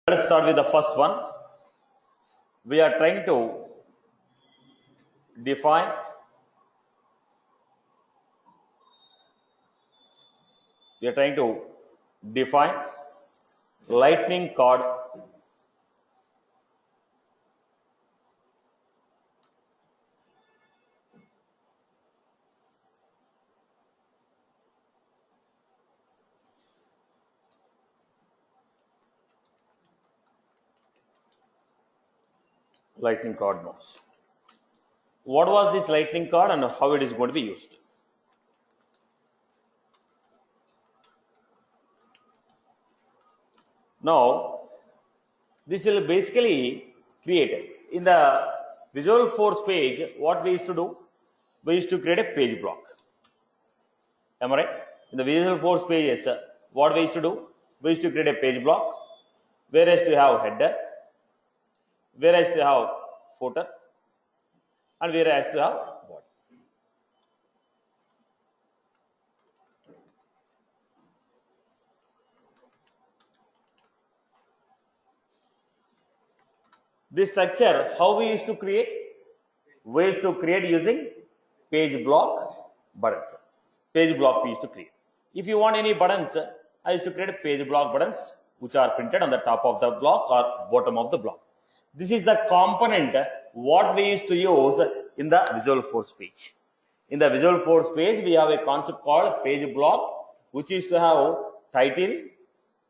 Let us start with the first one. We are trying to define lightning cord mouse. What was this lightning cord and how it is going to be used? Now, this will basically create in the Visual Force page. What we used to do? We used to create a page block. Am I right? In the Visual Force pages, what we used to do? We used to create a page block, whereas to have header, whereas to have footer, and whereas to have body. This structure, how we used to create? We used to create using page block buttons. Page block we used to create. If you want any buttons, I used to create page block buttons which are printed on the top of the block or bottom of the block. This is the component what we used to use in the Visual Force page. In the Visual Force page, we have a concept called page block, which is to have title,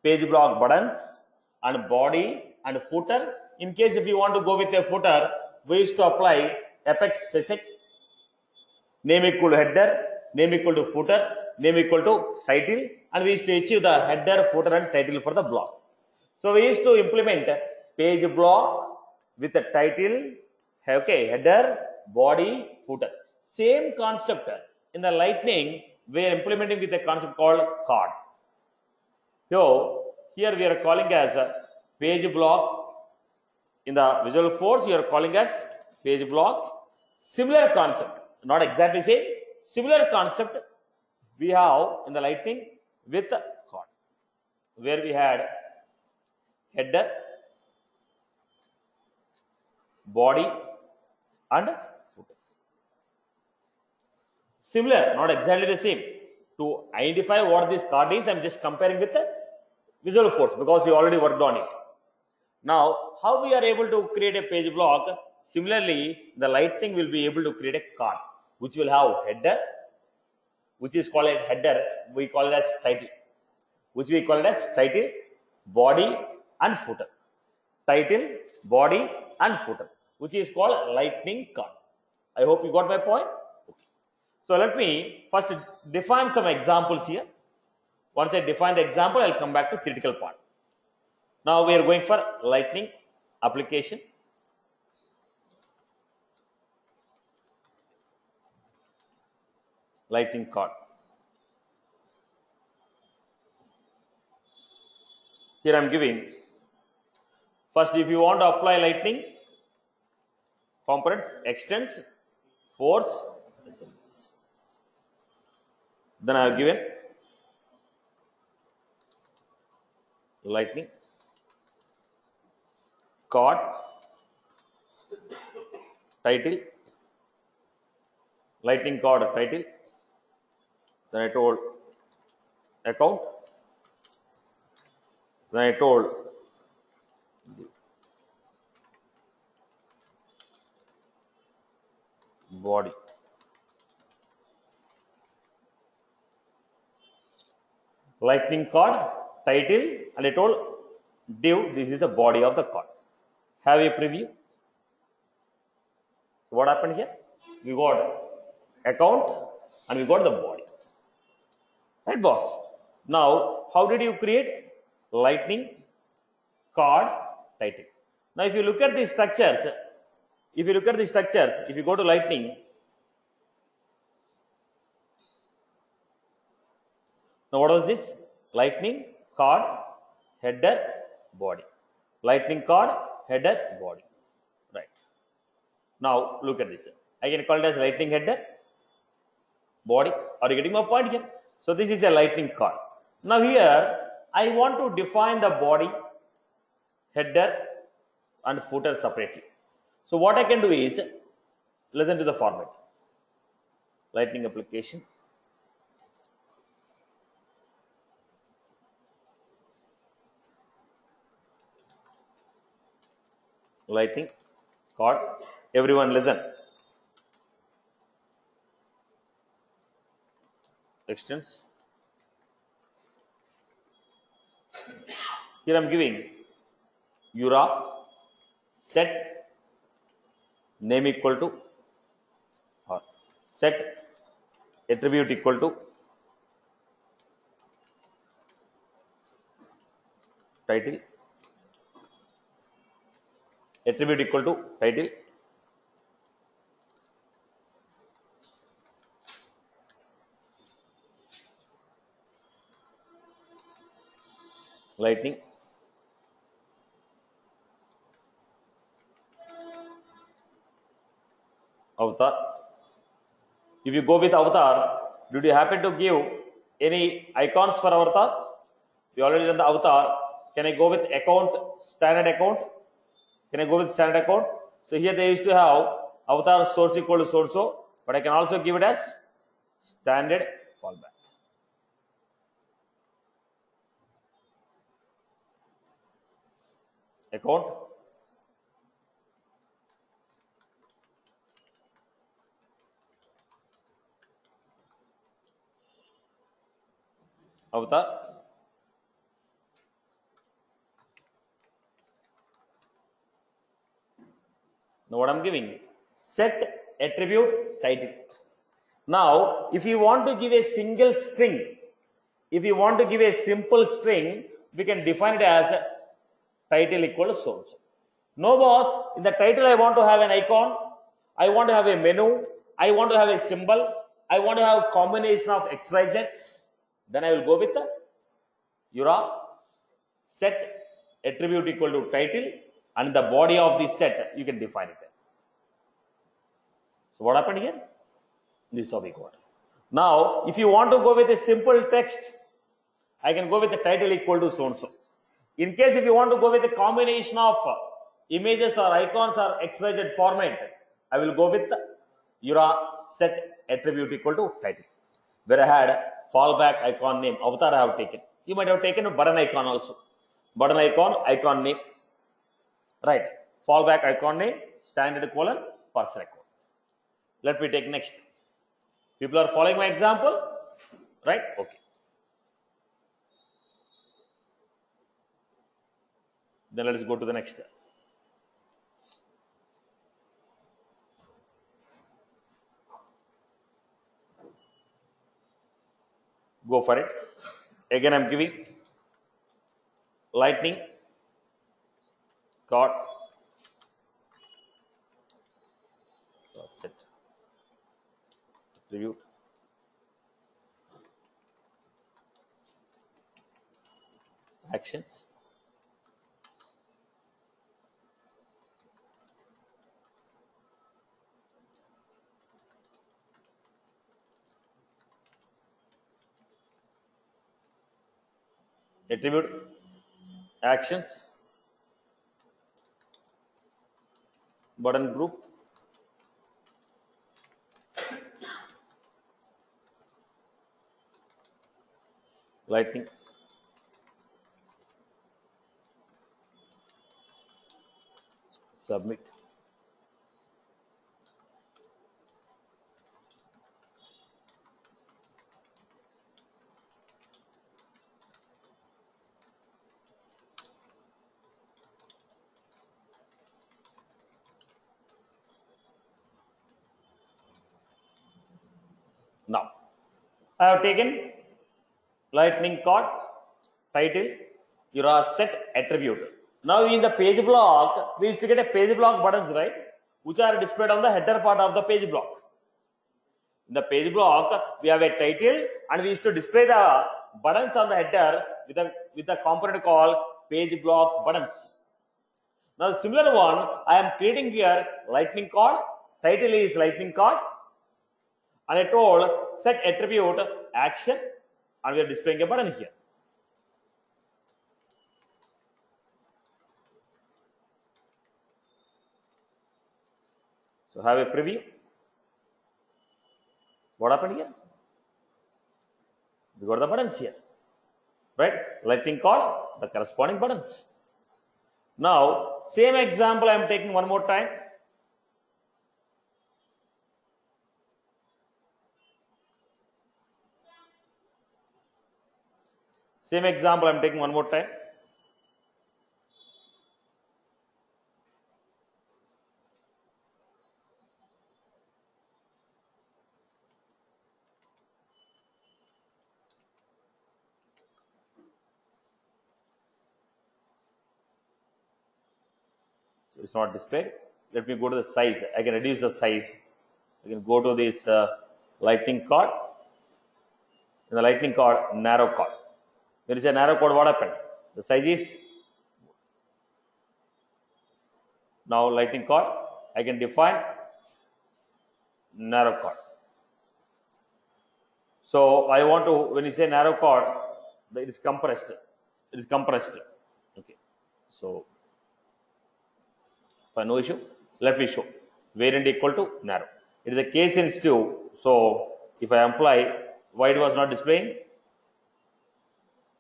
page block buttons, and body and footer. In case if you want to go with a footer, we used to apply apex facet, name equal to header, name equal to footer, name equal to title, and we used to achieve the header, footer, and title for the block. So we used to implement page block with a title, okay, header, body, footer. Same concept in the Lightning we are implementing with a concept called card. So here we are calling as a page block. In the Visual Force, you are calling as page block. Similar concept, not exactly same. Similar concept we have in the Lightning with card, where we had header, body, and footer. Similar, not exactly the same. To identify what this card is, I am just comparing with the Visual Force because we already worked on it. Now, how we are able to create a page block? Similarly, the Lightning will be able to create a card which will have header, which is called a header. We call it as title, which we call it as title, body, and footer. Title, body, and footer, which is called Lightning card. I hope you got my point. Okay. So let me first define some examples here. Once I define the example, I'll come back to critical part. Now we are going for Lightning application. Lightning card. Here I am giving. First, if you want to apply Lightning components, extends, force, then I have given Lightning card, title, Lightning card title, then I told account, then I told body. Lightning card, title, and I told div, this is the body of the card. Have a preview. So what happened here? We got account and we got the body. Right, boss? Now, how did you create Lightning card title? Now, if you look at these structures, if you go to Lightning, now what was this? Lightning card, header, body. Lightning card, header, body. Right. Now look at this. I can call it as Lightning header, body. Are you getting my point here? So this is a Lightning card. Now here I want to define the body, header and footer separately. So what I can do is, listen to the format. Lightning application. Lightning card. Everyone listen. Extends. Here I am giving URA set name equal to, or set attribute equal to title, attribute equal to title, lightning, avatar. If you go with avatar, did you happen to give any icons for avatar? We already done the avatar. Can I go with account, standard account? Can I go with standard account? So here they used to have avatar source equal to so, but I can also give it as standard fallback. Account, avatar. Now what I'm giving, set attribute title. Now if you want to give a single string, if you want to give a simple string, we can define it as title equal to so. No boss, in the title I want to have an icon, I want to have a menu, I want to have a symbol, I want to have a combination of XYZ. Then I will go with the URA set attribute equal to title, and the body of the set you can define it. So what happened here? This is how we got. Now if you want to go with a simple text, I can go with the title equal to so and so. In case if you want to go with a combination of images or icons or XYZ format, I will go with the URA set attribute equal to title, where I had fallback icon name, avatar I have taken. You might have taken a button icon also. Button icon, icon name. Right. Fallback icon name, standard colon, person icon. Let me take next. People are following my example? Right? Okay. Then let us go to the next. Go for it. Again I am giving lightning card set attribute actions, attribute actions, button group, lightning, submit. Now I have taken lightning card, title, URA set attribute. Now in the page block, we used to get a page block buttons, right? Which are displayed on the header part of the page block. In the page block, we have a title and we used to display the buttons on the header with a component called page block buttons. Now the similar one, I am creating here lightning card, title is lightning card, and I told set attribute action, and we are displaying a button here. So have a preview. What happened here? We got the buttons here, right? Lightning card, the corresponding buttons. Now, same example I am taking one more time. Same example I am taking one more time. So it's not displayed. Let me go to the size. I can reduce the size. I can go to this lightning card. In the lightning card, narrow card. When you say narrow card, what happened? The size is now lightning card. I can define narrow card. So I want to, when you say narrow card, it is compressed. It is compressed. Okay. So no issue. Let me show. Variant equal to narrow. It is a case sensitive. So if I apply, why it was not displaying?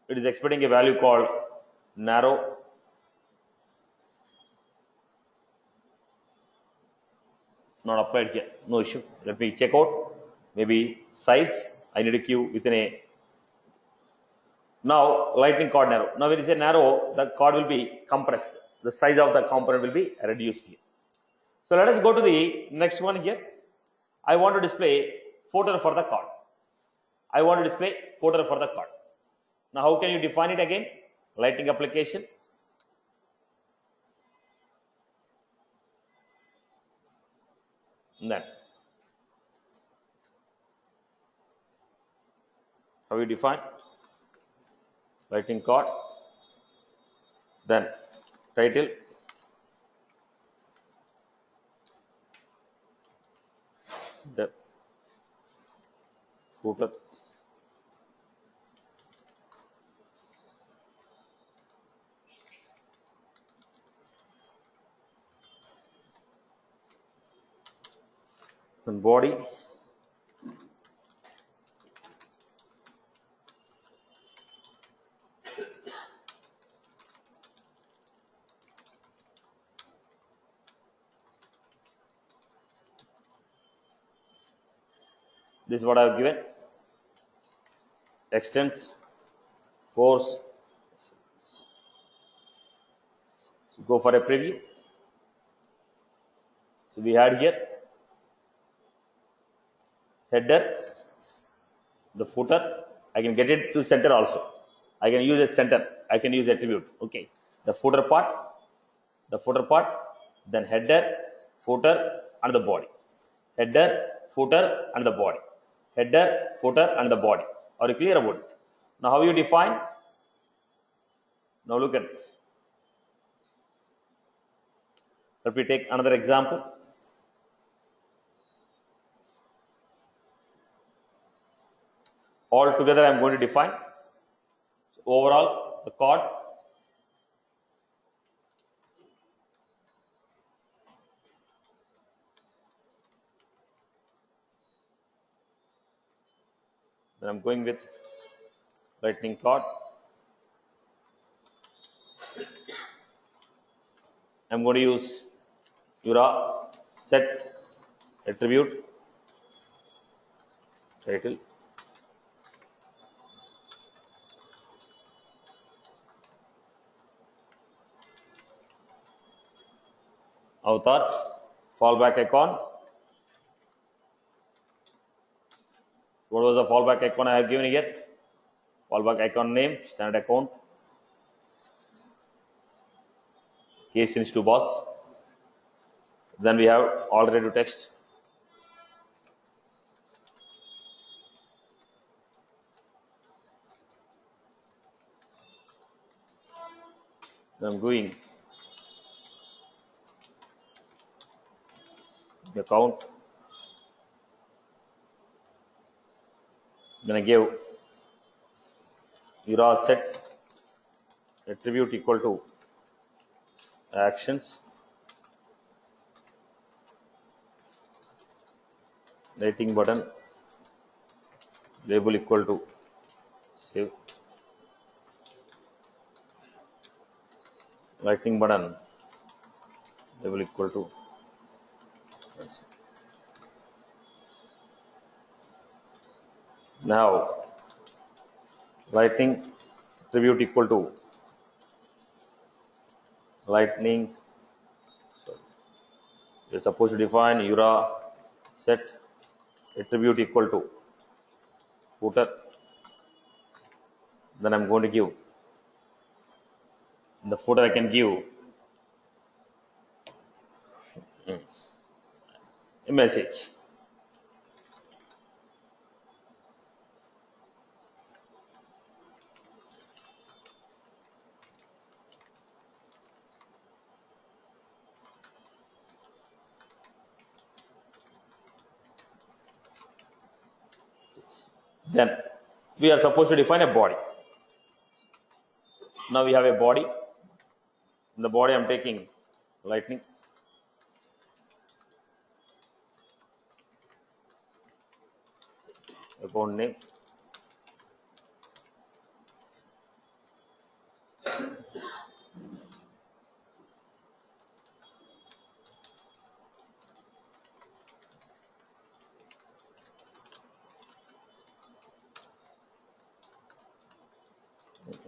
It is expecting a value called narrow. Not applied here. No issue. Let me check out. Maybe size. I need a queue within a. Now lightning card narrow. Now when you say narrow, the card will be compressed. The size of the component will be reduced here. So let us go to the next one here. I want to display footer for the card. I want to display footer for the card. Now how can you define it again? Lightning application. Then how you define lightning card, then title, the footer, then body, this is what I have given. Extends, force. So go for a preview. So we had here header, the footer. I can get it to center also. I can use a center. I can use attribute. Okay. The footer part, then header, footer, and the body. Header, footer, and the body. Header, footer, and the body. Are you clear about it? Now how you define? Now look at this. Let me take another example. All together I am going to define. So overall, the card. Then I'm going with lightning card. I'm going to use URA set attribute title. Avatar, fallback icon. What was the fallback icon I have given here? Fallback icon name, standard account. Case sensitive boss. Then we have alternative text. Then I'm going account. Then I give URA set attribute equal to actions. Lightning button label equal to save. Lightning button label equal to now lightning attribute equal to lightning. Sorry. You're supposed to define URA set attribute equal to footer. Then I'm going to give in the footer I can give a message. Then we are supposed to define a body. Now we have a body. In the body I'm taking lightning. Account name.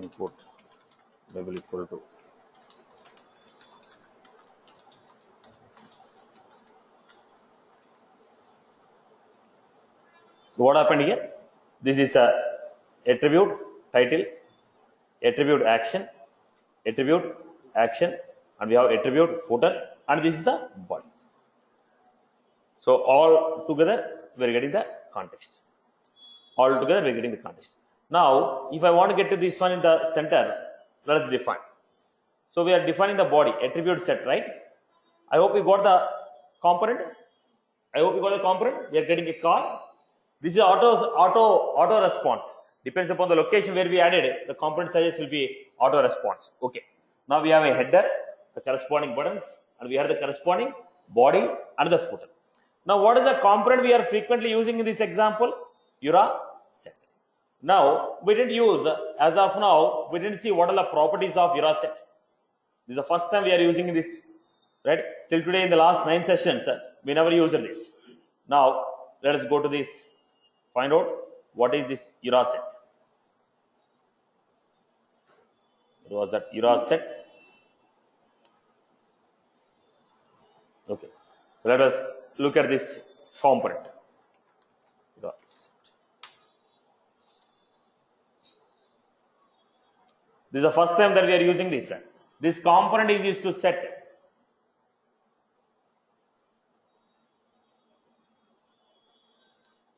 Input label equal to so what happened here? This is a attribute title, attribute action, and we have attribute footer, and this is the body. So all together we are getting the context. All together we are getting the context. Now, if I want to get to this one in the center, let us define. So we are defining the body attribute set, right? I hope you got the component. We are getting a card. This is auto response. Depends upon the location where we added it. The component sizes will be auto response. Okay. Now we have a header, the corresponding buttons, and we have the corresponding body and the footer. Now, what is the component we are frequently using in this example? URA set. Now, we didn't use, as of now, we didn't see what are the properties of URA set. This is the first time we are using this, right? Till today in the last 9 sessions, we never used this. Now, let us go to this, find out what is this URA set. It was that URA set. Okay. So let us look at this component. URA set. This is the first time that we are using this. This component is used to set.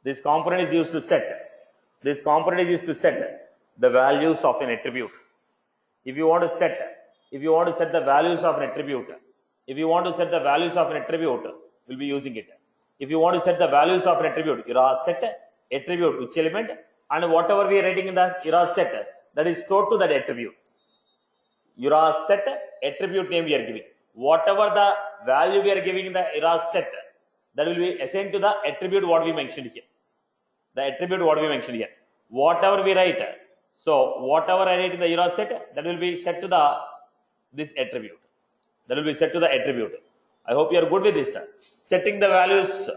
This component is used to set. This component is used to set the values of an attribute. If you want to set the values of an attribute, we'll be using it. If you want to set the values of an attribute, URA set attribute which element, and whatever we are writing in the URA set, that is stored to that attribute. URA set attribute name we are giving. Whatever the value we are giving in the URA set, that will be assigned to the attribute what we mentioned here. Whatever we write, so whatever I write in the URA set, that will be set to this attribute. I hope you are good with this. Setting the values.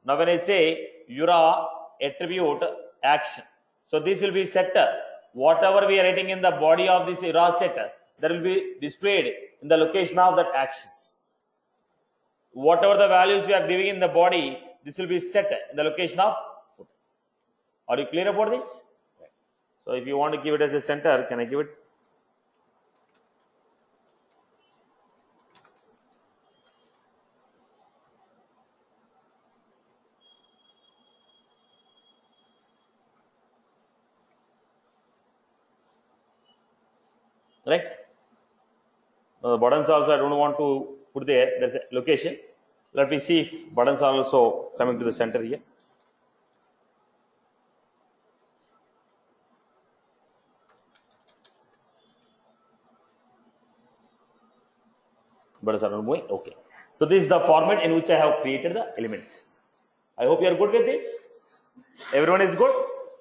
Now when I say URA attribute action, so this will be set. Whatever we are writing in the body of this URA set, that will be displayed in the location of that actions. Whatever the values we are giving in the body, this will be set in the location of footer. Are you clear about this? Right. So if you want to give it as a center, can I give it? Right. Now the buttons also I don't want to put there. There's a location. Let me see if buttons are also coming to the center here. Buttons are not moving. Okay. So this is the format in which I have created the elements. I hope you are good with this. Everyone is good?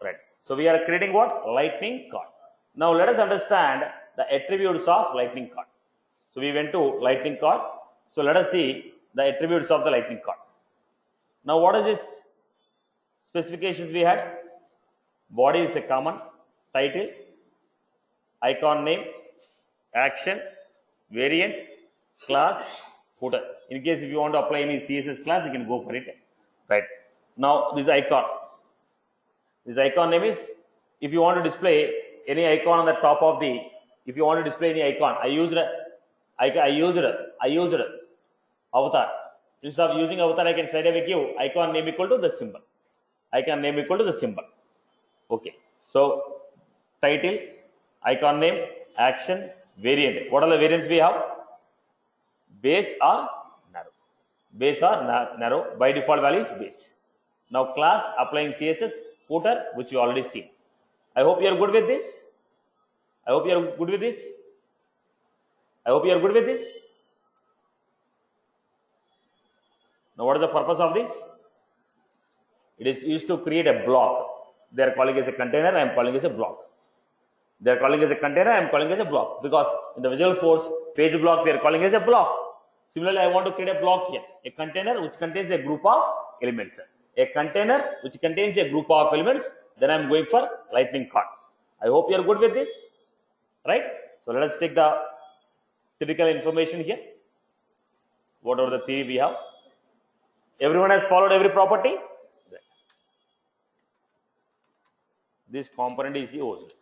Right. So we are creating what? Lightning card. Now let us understand the attributes of lightning card. So we went to lightning card. So let us see the attributes of the lightning card. Now what is this specifications we had? Body is a common, title, icon name, action, variant, class, footer. In case if you want to apply any CSS class, you can go for it. Right. Now this icon name is, if you want to display any icon on the top of the, if you want to display any icon, I used avatar. Instead of using avatar, I can straight away give icon name equal to the symbol. Icon name equal to the symbol. Okay. So title, icon name, action, variant. What are the variants we have? Base or narrow. Base or narrow. By default value is base. Now class, applying CSS, footer, which you already seen. I hope you are good with this. I hope you are good with this. I hope you are good with this. Now what is the purpose of this? It is used to create a block. They are calling as a container, I am calling as a block. They are calling as a container, I am calling as a block. Because in the Visual Force page block, we are calling as a block. Similarly, I want to create a block here. A container which contains a group of elements. A container which contains a group of elements, then I am going for lightning card. I hope you are good with this. Right? So let us take the theoretical information here. Whatever the theory we have. Everyone has followed every property. This component is used.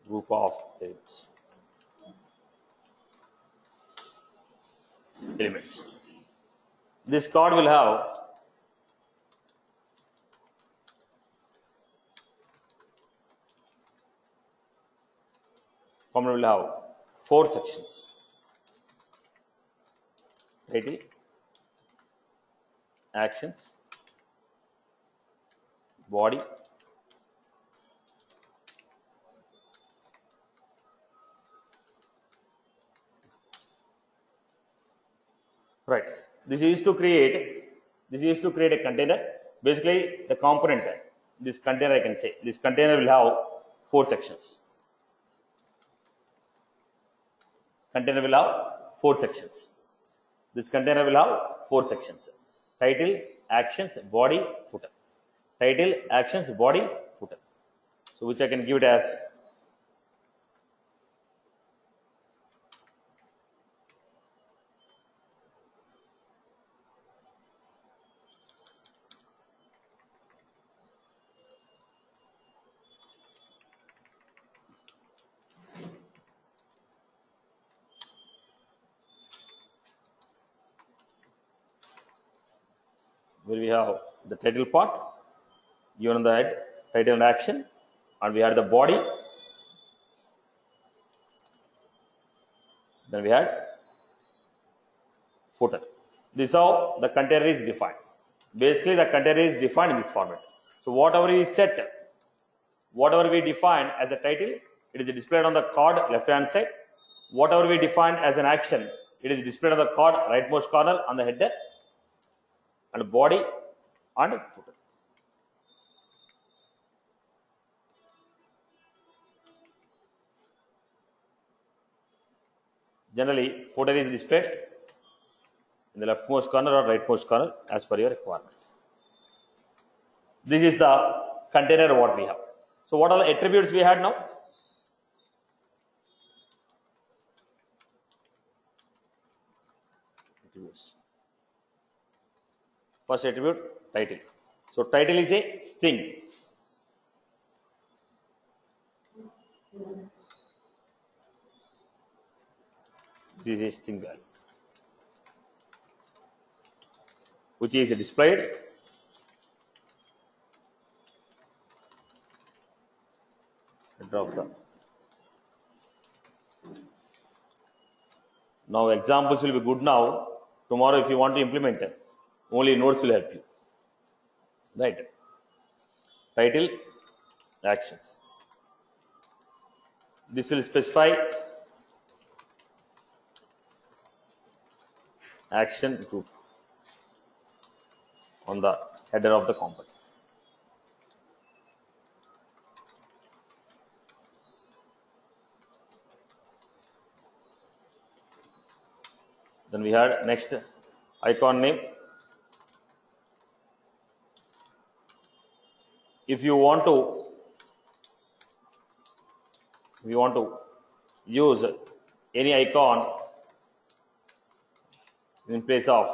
Group of elements. This card will have four sections. Title, actions, body, right. This is to create a container. Basically, the component, this container, I can say, this container will have four sections. Container will have four sections. This container will have four sections. Title, actions, body, footer. Title, actions, body, footer. So which I can give it as where we have the title part given on the head, title and action, and we had the body. Then we had footer. This is how the container is defined. Basically, the container is defined in this format. So whatever we set, whatever we define as a title, it is displayed on the card left hand side. Whatever we define as an action, it is displayed on the card rightmost corner on the header, and body and footer. Generally, footer is displayed in the leftmost corner or rightmost corner as per your requirement. This is the container what we have. So what are the attributes we had now? Attributes. First attribute, title. So title is a string. This is a string value, which is displayed drop down. Now examples will be good now. Tomorrow if you want to implement it, only notes will help you. Right. Title, actions. This will specify action group on the header of the component. Then we had next icon name. If you want to use any icon in place of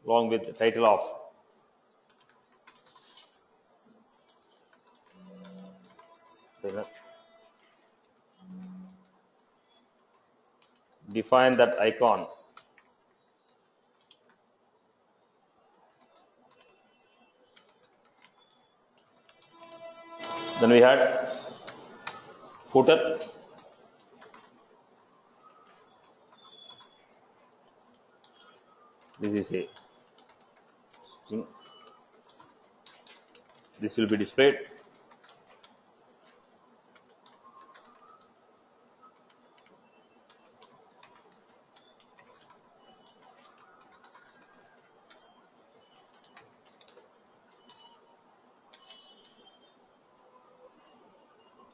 along with the title of define that icon. Then we had footer. This is a string. This will be displayed.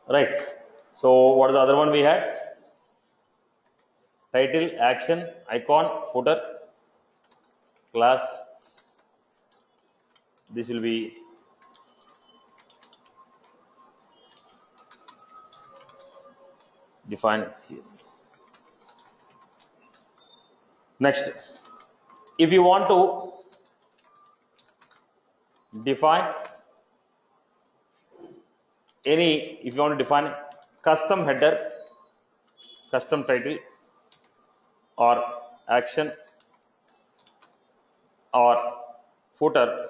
Right. So what is the other one we had? Title, action, icon, footer, class. This will be define CSS. Next, if you want to define custom header, custom title, or action or footer,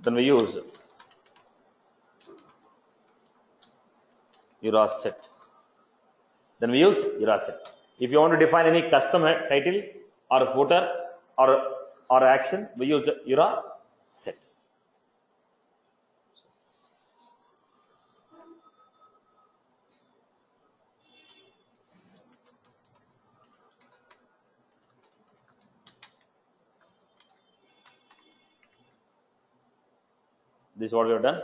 then we use URA set. If you want to define any custom title or footer or action, we use URA set. This is what we have done.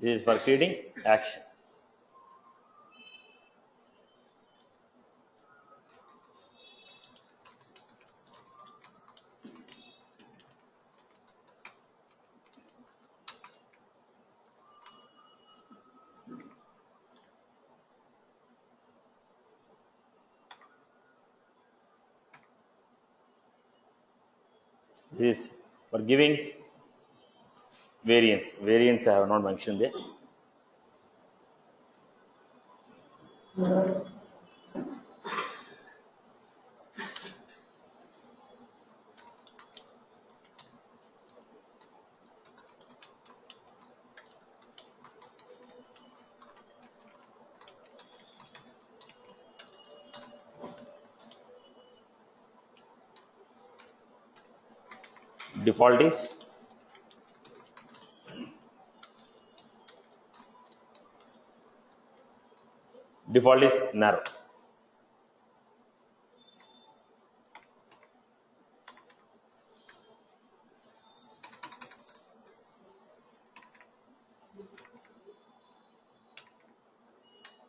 This is for creating action. This is for giving variance. Variance I have not mentioned there. Default is narrow.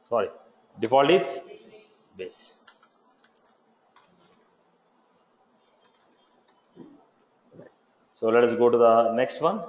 Sorry, default is base. So let us go to the next one.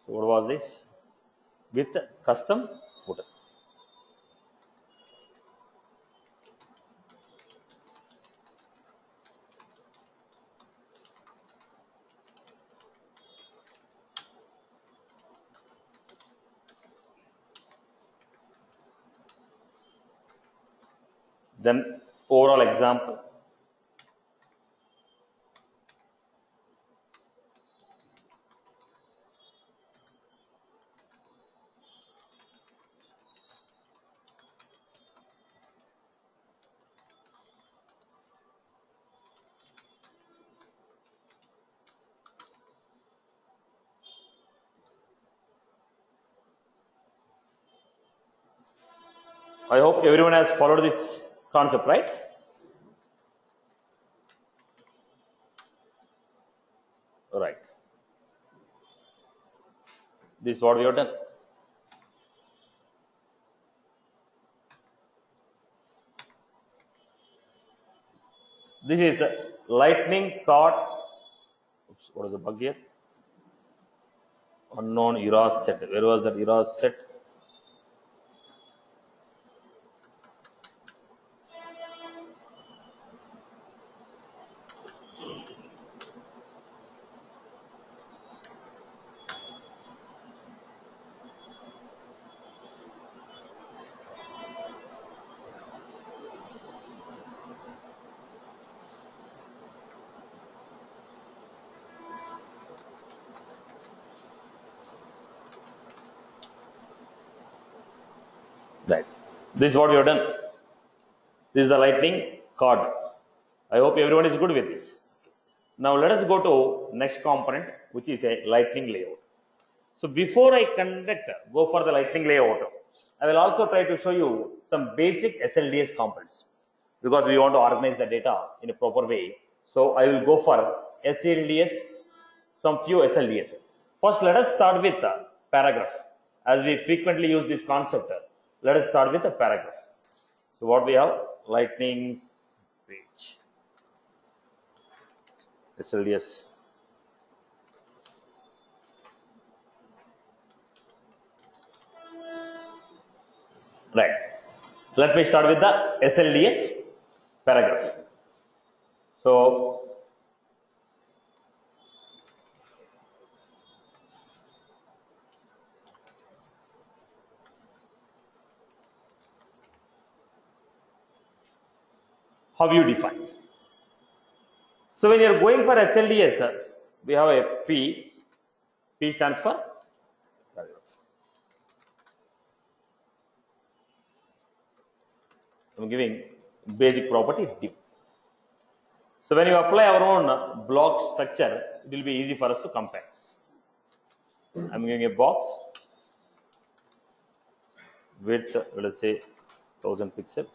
So what was this? With custom footer. Then overall example. I hope everyone has followed this concept, right? Right. This is what we have done. This is a lightning card. Oops, what is the bug here? Unknown error set. Where was that error set? Right. This is what we have done. This is the lightning card. I hope everyone is good with this. Now let us go to next component, which is a lightning layout. So before I go for the lightning layout, I will also try to show you some basic SLDS components because we want to organize the data in a proper way. So I will go for SLDS, some few SLDS. First, let us start with a paragraph. As we frequently use this concept, let us start with a paragraph. So what we have? Lightning page. SLDS. Right. Let me start with the SLDS paragraph. So how you define? So when you are going for SLDS, we have a P. P stands for paragraph. I'm giving basic property div. So when you apply our own block structure, it will be easy for us to compare. I'm giving a box with, let us say, 1000 pixel.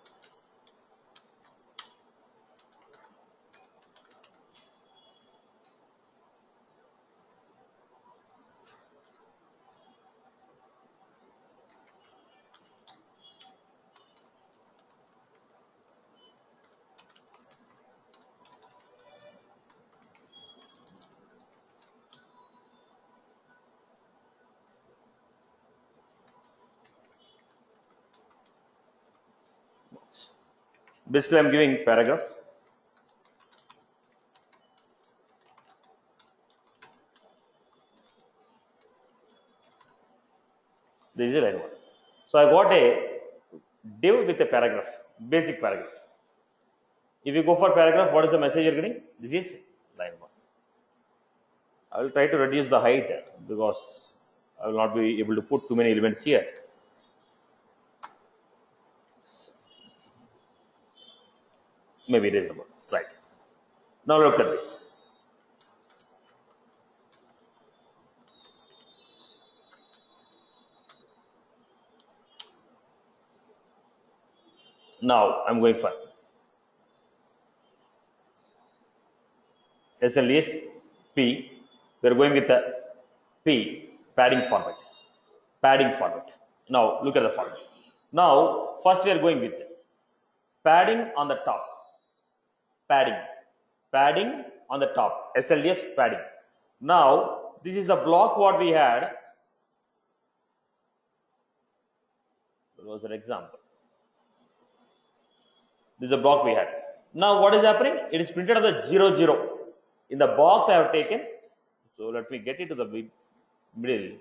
Basically, I'm giving paragraph. This is line 1. So I got a div with a paragraph, basic paragraph. If you go for paragraph, what is the message you're getting? This is line 1. I will try to reduce the height because I will not be able to put too many elements here. So, maybe reasonable. Right. Now look at this. Now I'm going for SLS P. We are going with the P padding format. Padding format. Now look at the format. Now first we are going with padding on the top. Padding on the top. SLDF padding. Now this is the block what we had It was an example. This is the block we had. Now what is happening? It is printed on the 0 0. In the box I have taken. So let me get it to the middle.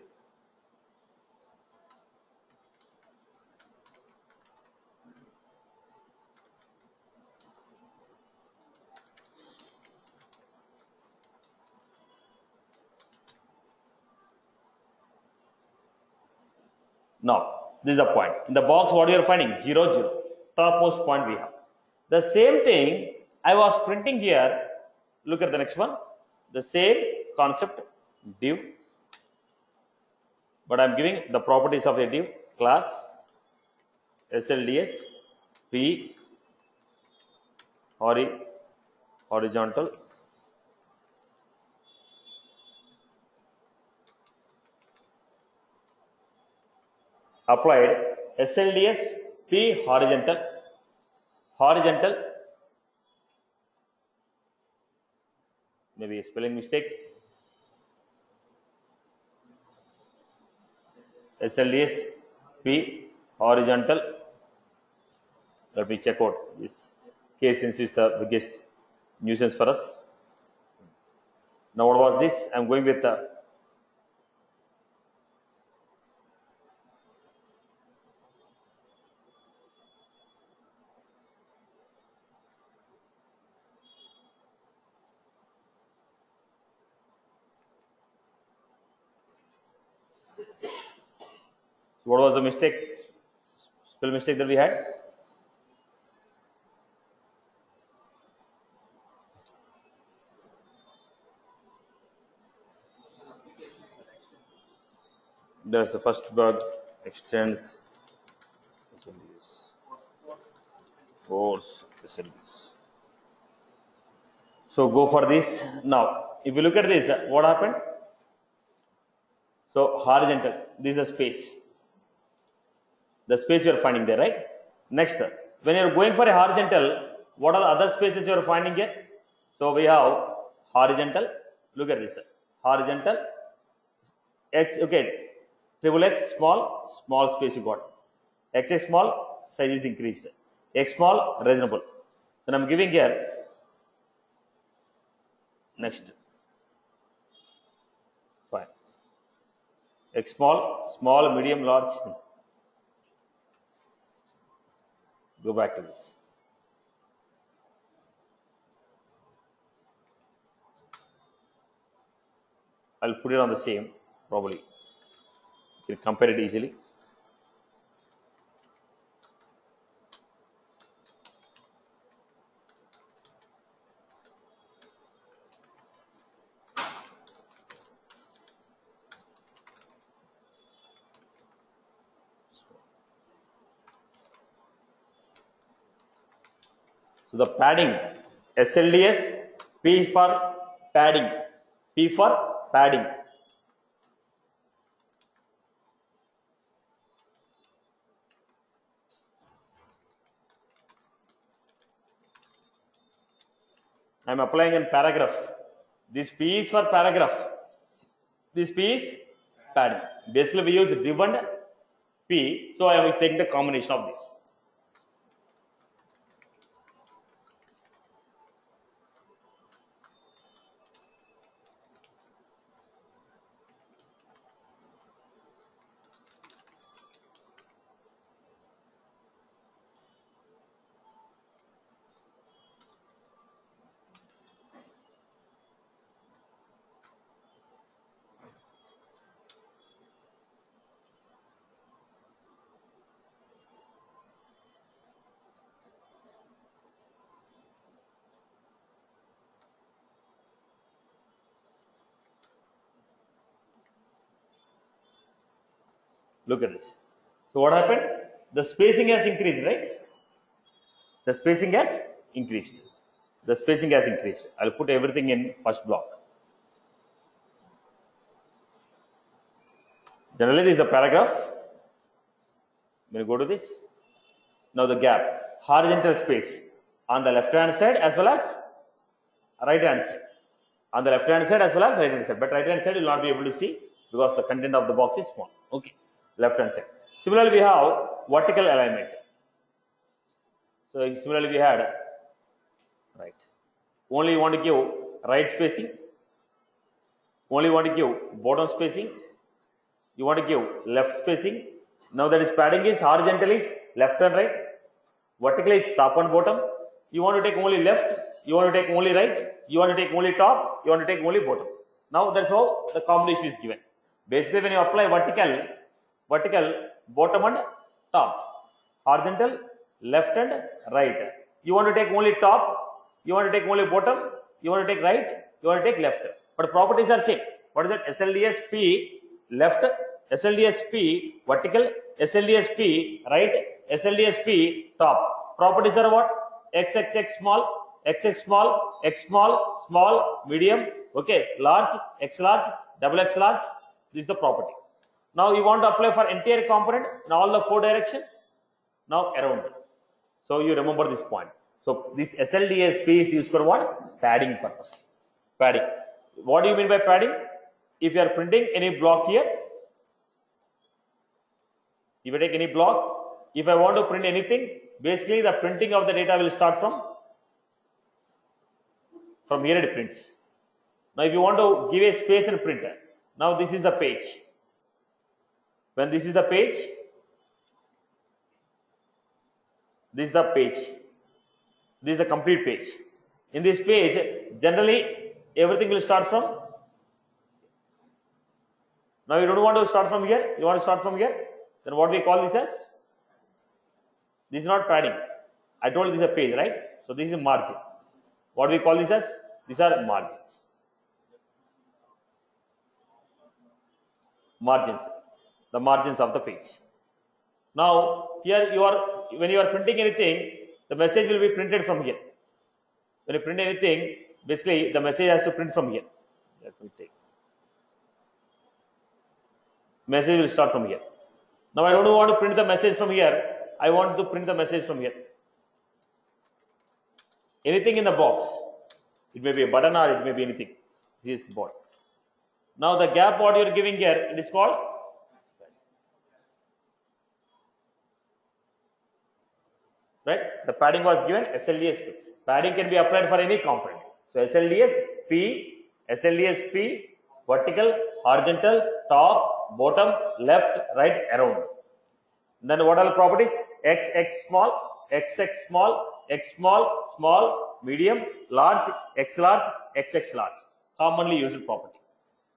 Now this is the point. In the box what you are finding? 0 0. Topmost point we have. The same thing I was printing here. Look at the next one. The same concept, div, but I am giving the properties of a div, class, SLDS, P, horizontal, applied, SLDS, P, horizontal, maybe a spelling mistake, SLDS, P, horizontal. Let me check out this case since it's the biggest nuisance for us. Now what was this? I'm going with the what was the mistake? Spell mistake that we had? There's the first bug, extends, force, SLDS. So go for this. Now, if you look at this, what happened? So horizontal, this is a space. The space you are finding there, right? Next, when you are going for a horizontal, what are the other spaces you are finding here? So we have horizontal. Look at this. Horizontal, X, okay. Triple X, small space you got. XX small, size is increased. X small, reasonable. Then I'm giving here. Next. Fine. X small, medium, large. Go back to this. I'll put it on the same, probably. You can compare it easily. So the padding, SLDS, P for padding, P for padding. I am applying in paragraph. This P is for paragraph. This P is padding. Basically, we use div and P. So I will take the combination of this. Look at this. So what happened? The spacing has increased, right? The spacing has increased. The spacing has increased. I'll put everything in first block. Generally, this is a paragraph. We'll go to this. Now the gap, horizontal space on the left hand side as well as right hand side. On the left hand side as well as right hand side. But right hand side you will not be able to see because the content of the box is small. Okay. Left hand side. Similarly, we have vertical alignment. So similarly we had right. Only you want to give right spacing. Only you want to give bottom spacing. You want to give left spacing. Now that is padding is horizontal is left and right. Vertical is top and bottom. You want to take only left. You want to take only right. You want to take only top. You want to take only bottom. Now that's how the combination is given. Basically, when you apply vertical, bottom and top, horizontal, left and right. You want to take only top. You want to take only bottom. You want to take right. You want to take left. But properties are same. What is it? SLDSP left, SLDSP vertical, SLDSP right, SLDSP top. Properties are what? XXX small, XX small, X small, small, medium, okay, large, X large, double X large. This is the property. Now you want to apply for entire component in all the 4 directions. Now around. So you remember this point. So this SLDSP is used for what? Padding purpose. Padding. What do you mean by padding? If you are printing any block here, if I take any block, if I want to print anything, basically the printing of the data will start from here it prints. Now if you want to give a space and print, now this is the page. When this is the page, this is the page. This is the complete page. In this page, generally everything will start from. Now you don't want to start from here, you want to start from here. Then what we call this as? This is not padding. I told you this is a page, right? So this is margin. What we call this as? These are margins. Margins. The margins of the page. Now here when you are printing anything, the message will be printed from here. When you print anything, basically the message has to print from here. Let me take. Message will start from here. Now I don't want to print the message from here. I want to print the message from here. Anything in the box. It may be a button or it may be anything. This is board. Now the gap what you are giving here, it is called right. The padding was given SLDSP. Padding can be applied for any component. So SLDSP, vertical, horizontal, top, bottom, left, right, around. Then what are the properties? XX small, XX small, X small, small, medium, large, X large, XX large. Commonly used property.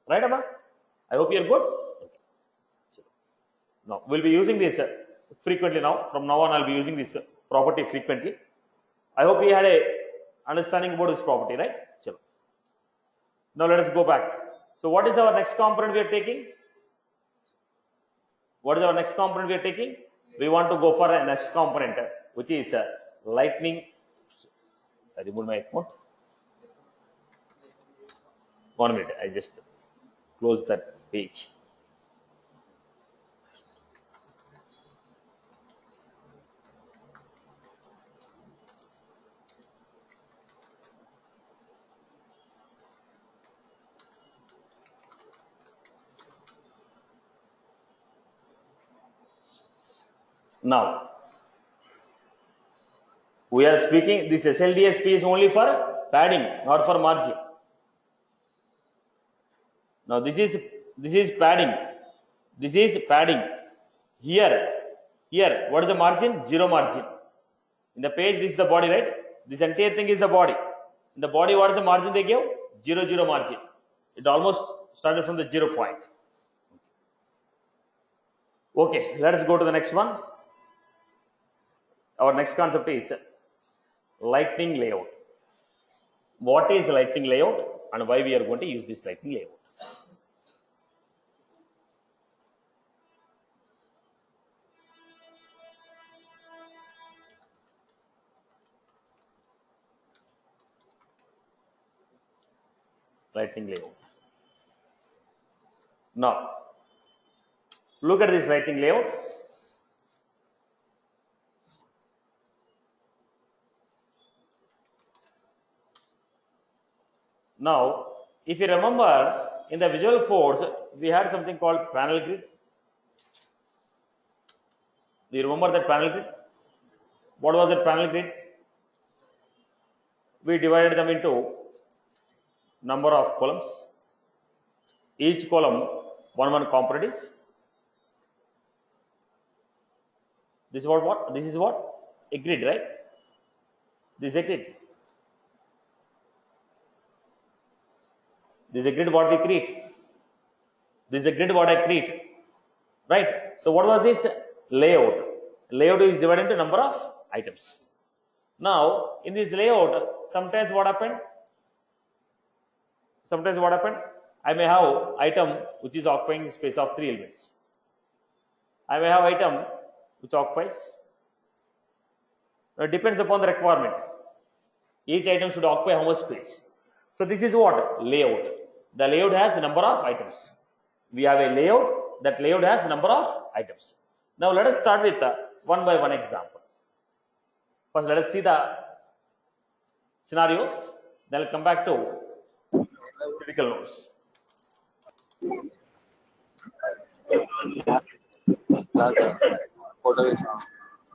Right, Amma? I hope you are good. Okay. Now we'll be using this frequently now. From now on, I'll be using this property frequently. I hope you had a understanding about this property, right? Chalo. Now let us go back. So what is our next component we are taking? What is our next component we are taking? We want to go for a next component, which is lightning. I removed my account. 1 minute. I just close that page. Now, we are speaking, this SLDSP is only for padding, not for margin. Now, this is padding. This is padding. Here, what is the margin? 0 margin. In the page, this is the body, right? This entire thing is the body. In the body, what is the margin they give? 0, 0 margin. It almost started from the 0 point. Okay, let us go to the next one. Our next concept is lightning layout. What is lightning layout and why we are going to use this lightning layout? Lightning layout. Now, look at this lightning layout. Now, if you remember, in the Visual Force, we had something called panel grid. Do you remember that panel grid? What was that panel grid? We divided them into number of columns. Each column one component is. This is what? This is what? A grid, right? This is a grid. This is a grid what we create. This is a grid what I create. Right? So what was this? Layout. Layout is divided into number of items. Now, in this layout, sometimes what happened? I may have item which is occupying the space of 3 elements. I may have item which occupies. It depends upon the requirement. Each item should occupy how much space. So this is what? Layout. The layout has a number of items. We have a layout. That layout has a number of items. Now let us start with one by one example. First, let us see the scenarios. Then I'll come back to critical notes.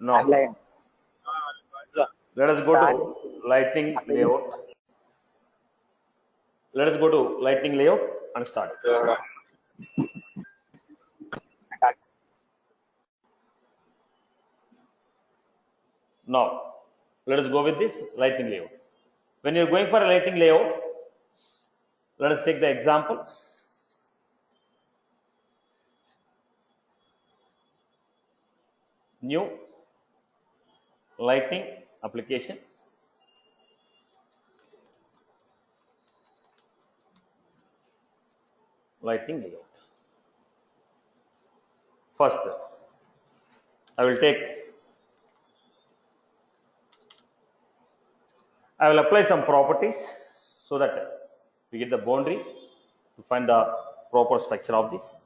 No. Let us go to Lightning Layout. Let us go to Lightning Layout and start. Now, let us go with this Lightning Layout. When you are going for a Lightning Layout, let us take the example. New Lightning application. Lightning Layout. First, I will apply some properties so that we get the boundary to find the proper structure of this.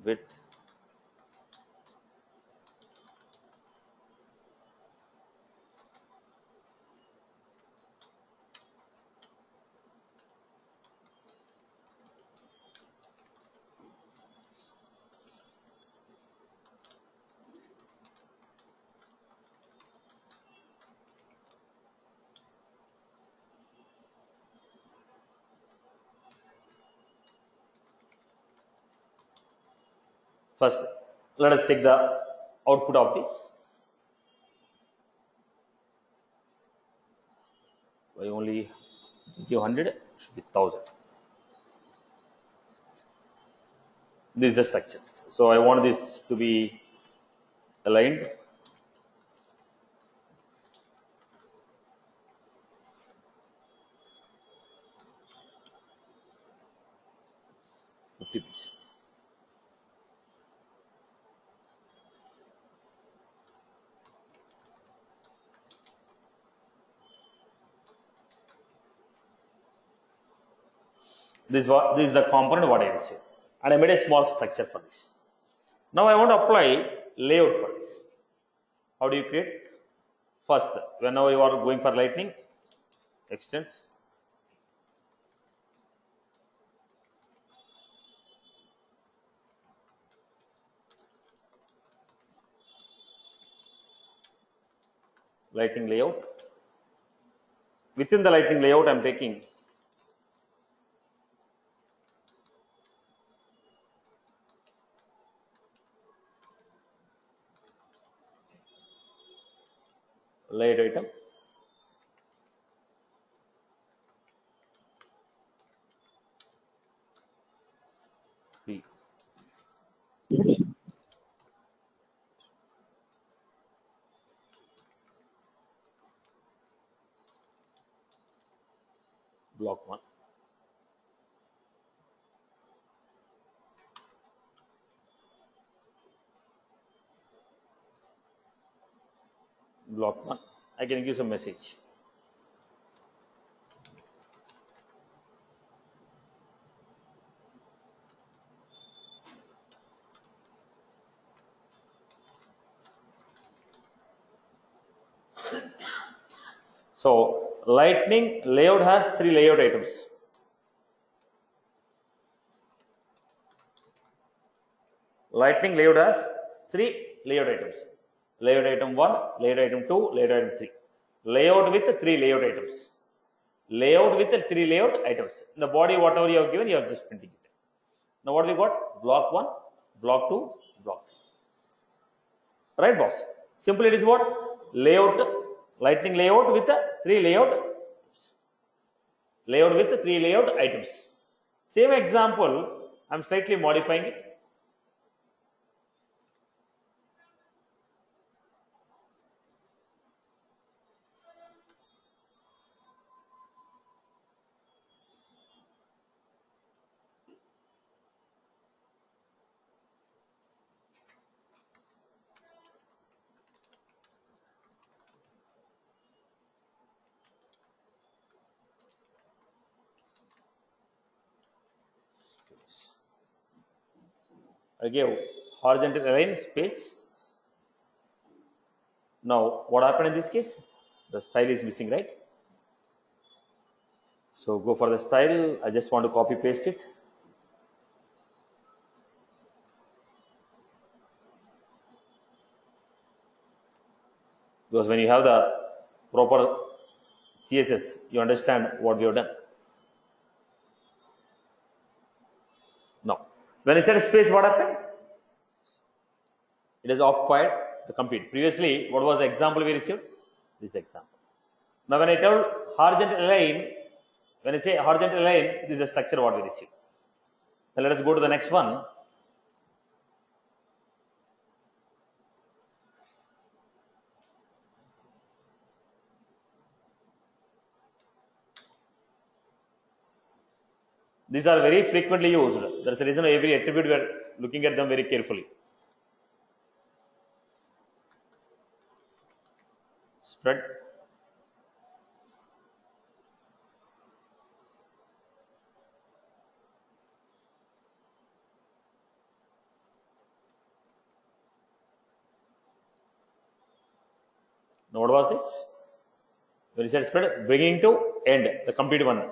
Width. First, let us take the output of this. Why only give 100? Should be 1000. This is the structure. So I want this to be aligned. %50. This is the component what I received, and I made a small structure for this. Now I want to apply layout for this. How do you create? First, whenever you are going for Lightning, extends. Lightning Layout. Within the Lightning Layout, I am taking layout item. P. Block 1. Block 1. I can give some message. So Lightning Layout has 3 layout items. Lightning Layout has 3 layout items. Layout item 1, layout item 2, layout item 3. Layout with 3 layout items. Layout with 3 layout items. In the body, whatever you have given, you are just printing it. Now what we got? Block 1, block 2, block 3. Right, boss? Simply it is what? Layout, lightning layout with 3 layout items. Layout with 3 layout items. Same example, I am slightly modifying it. I gave horizontal align space. Now, what happened in this case? The style is missing, right? So go for the style. I just want to copy paste it. Because when you have the proper CSS, you understand what we have done. Now, when I said space, what happened? It has occupied the complete. Previously, what was the example we received? This example. Now, when I tell horizontal align, when I say horizontal align, this is the structure what we received. Now, let us go to the next one. These are very frequently used. That is the reason every attribute we are looking at them very carefully. Spread. Now, what was this? When you said spread, bringing to end, the complete one.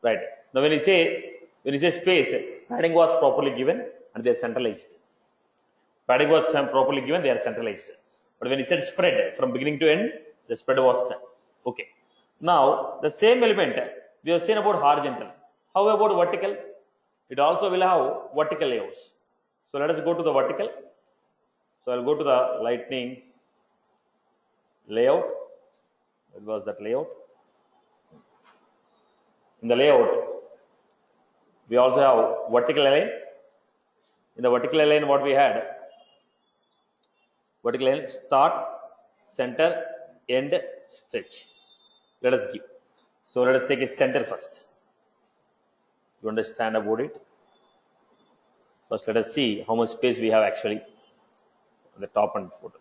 Right. Now, when you say space, padding was properly given and they are centralized. Padding was properly given, they are centralized. But when you said spread, from beginning to end, the spread was there. Okay. Now, the same element we have seen about horizontal. How about vertical? It also will have vertical layouts. So, let us go to the vertical. So, I will go to the lightning layout. What was that layout? In the layout, we also have vertical align. In the vertical align, what we had? Vertical align, start, center, end, stretch. Let us give. So let us take a center first. You understand about it? First, let us see how much space we have actually on the top and footer.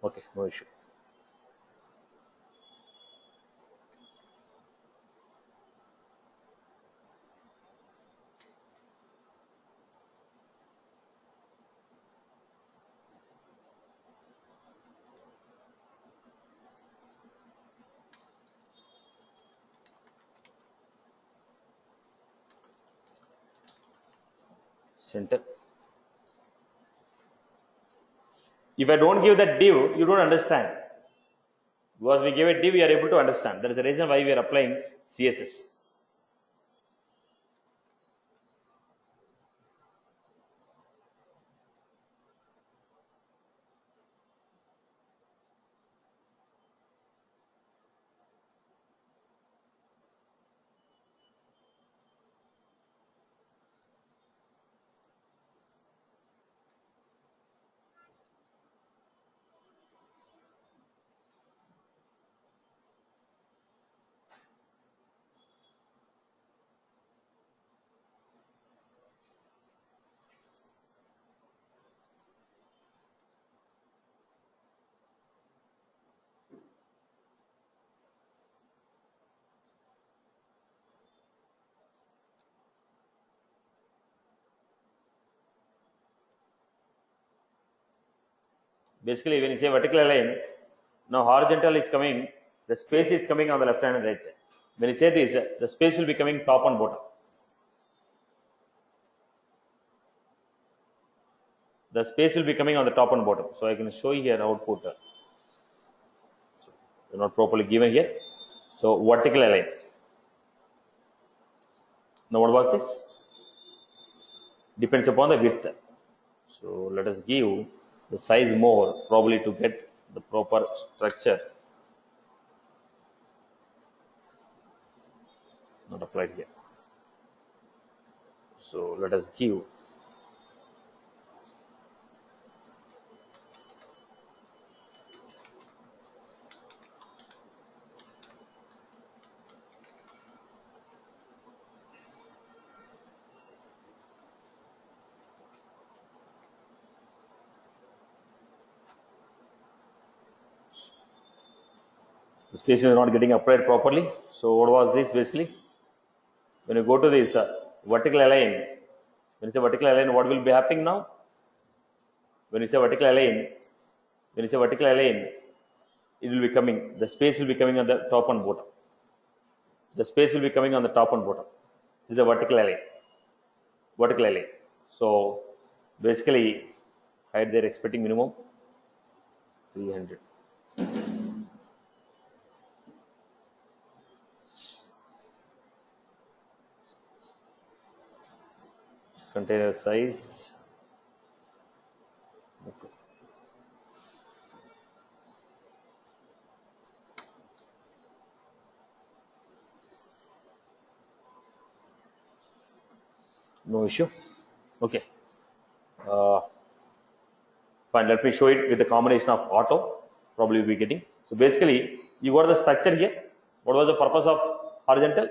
Okay, no issue. Center. If I don't give that div, you don't understand. Because we give a div, we are able to understand. That is the reason why we are applying CSS. Basically, when you say vertical align, now horizontal is coming, the space is coming on the left hand and right. When you say this, the space will be coming top and bottom. the space will be coming on the top and bottom. So I can show you here output. Not properly given here. So vertical align. Now what was this? Depends upon the width. So let us give the size more, probably to get the proper structure. Not applied here. So let us give the space is not getting applied properly. So what was this basically? When you go to this vertical align, when you say vertical align, what will be happening now? When you say vertical align, it will be coming, the space will be coming on the top and bottom. The space will be coming on the top and bottom. This is a vertical align. Vertical align. So basically, height they're expecting minimum 300. Container size. Okay. No issue. Okay. Fine. Let me show it with the combination of auto. Probably we'll be getting. So basically, you got the structure here. What was the purpose of horizontal?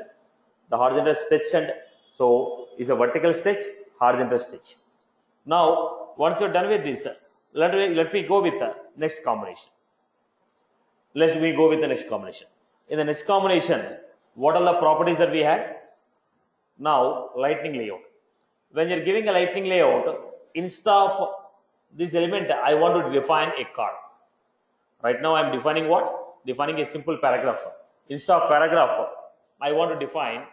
The horizontal stretch, and so is a vertical stretch, horizontal stretch. Now, once you're done with this, let me go with the next combination. Let me go with the next combination. In the next combination, what are the properties that we had? Now, lightning layout. When you're giving a lightning layout, instead of this element, I want to define a card. Right now, I'm defining what? Defining a simple paragraph. Instead of paragraph, I want to define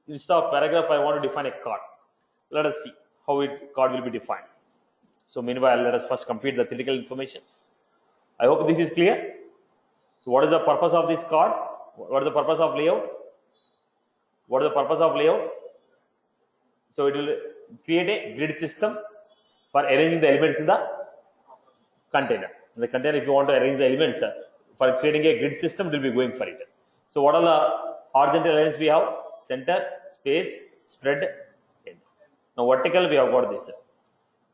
a card. Let us see how card will be defined. So meanwhile, let us first complete the theoretical information. I hope this is clear. So what is the purpose of this card? What is the purpose of layout? So it will create a grid system for arranging the elements in the container. In the container, if you want to arrange the elements for creating a grid system, it will be going for it. So what are the horizontal lines we have? Center, space, spread, end. Now vertical, we have got this.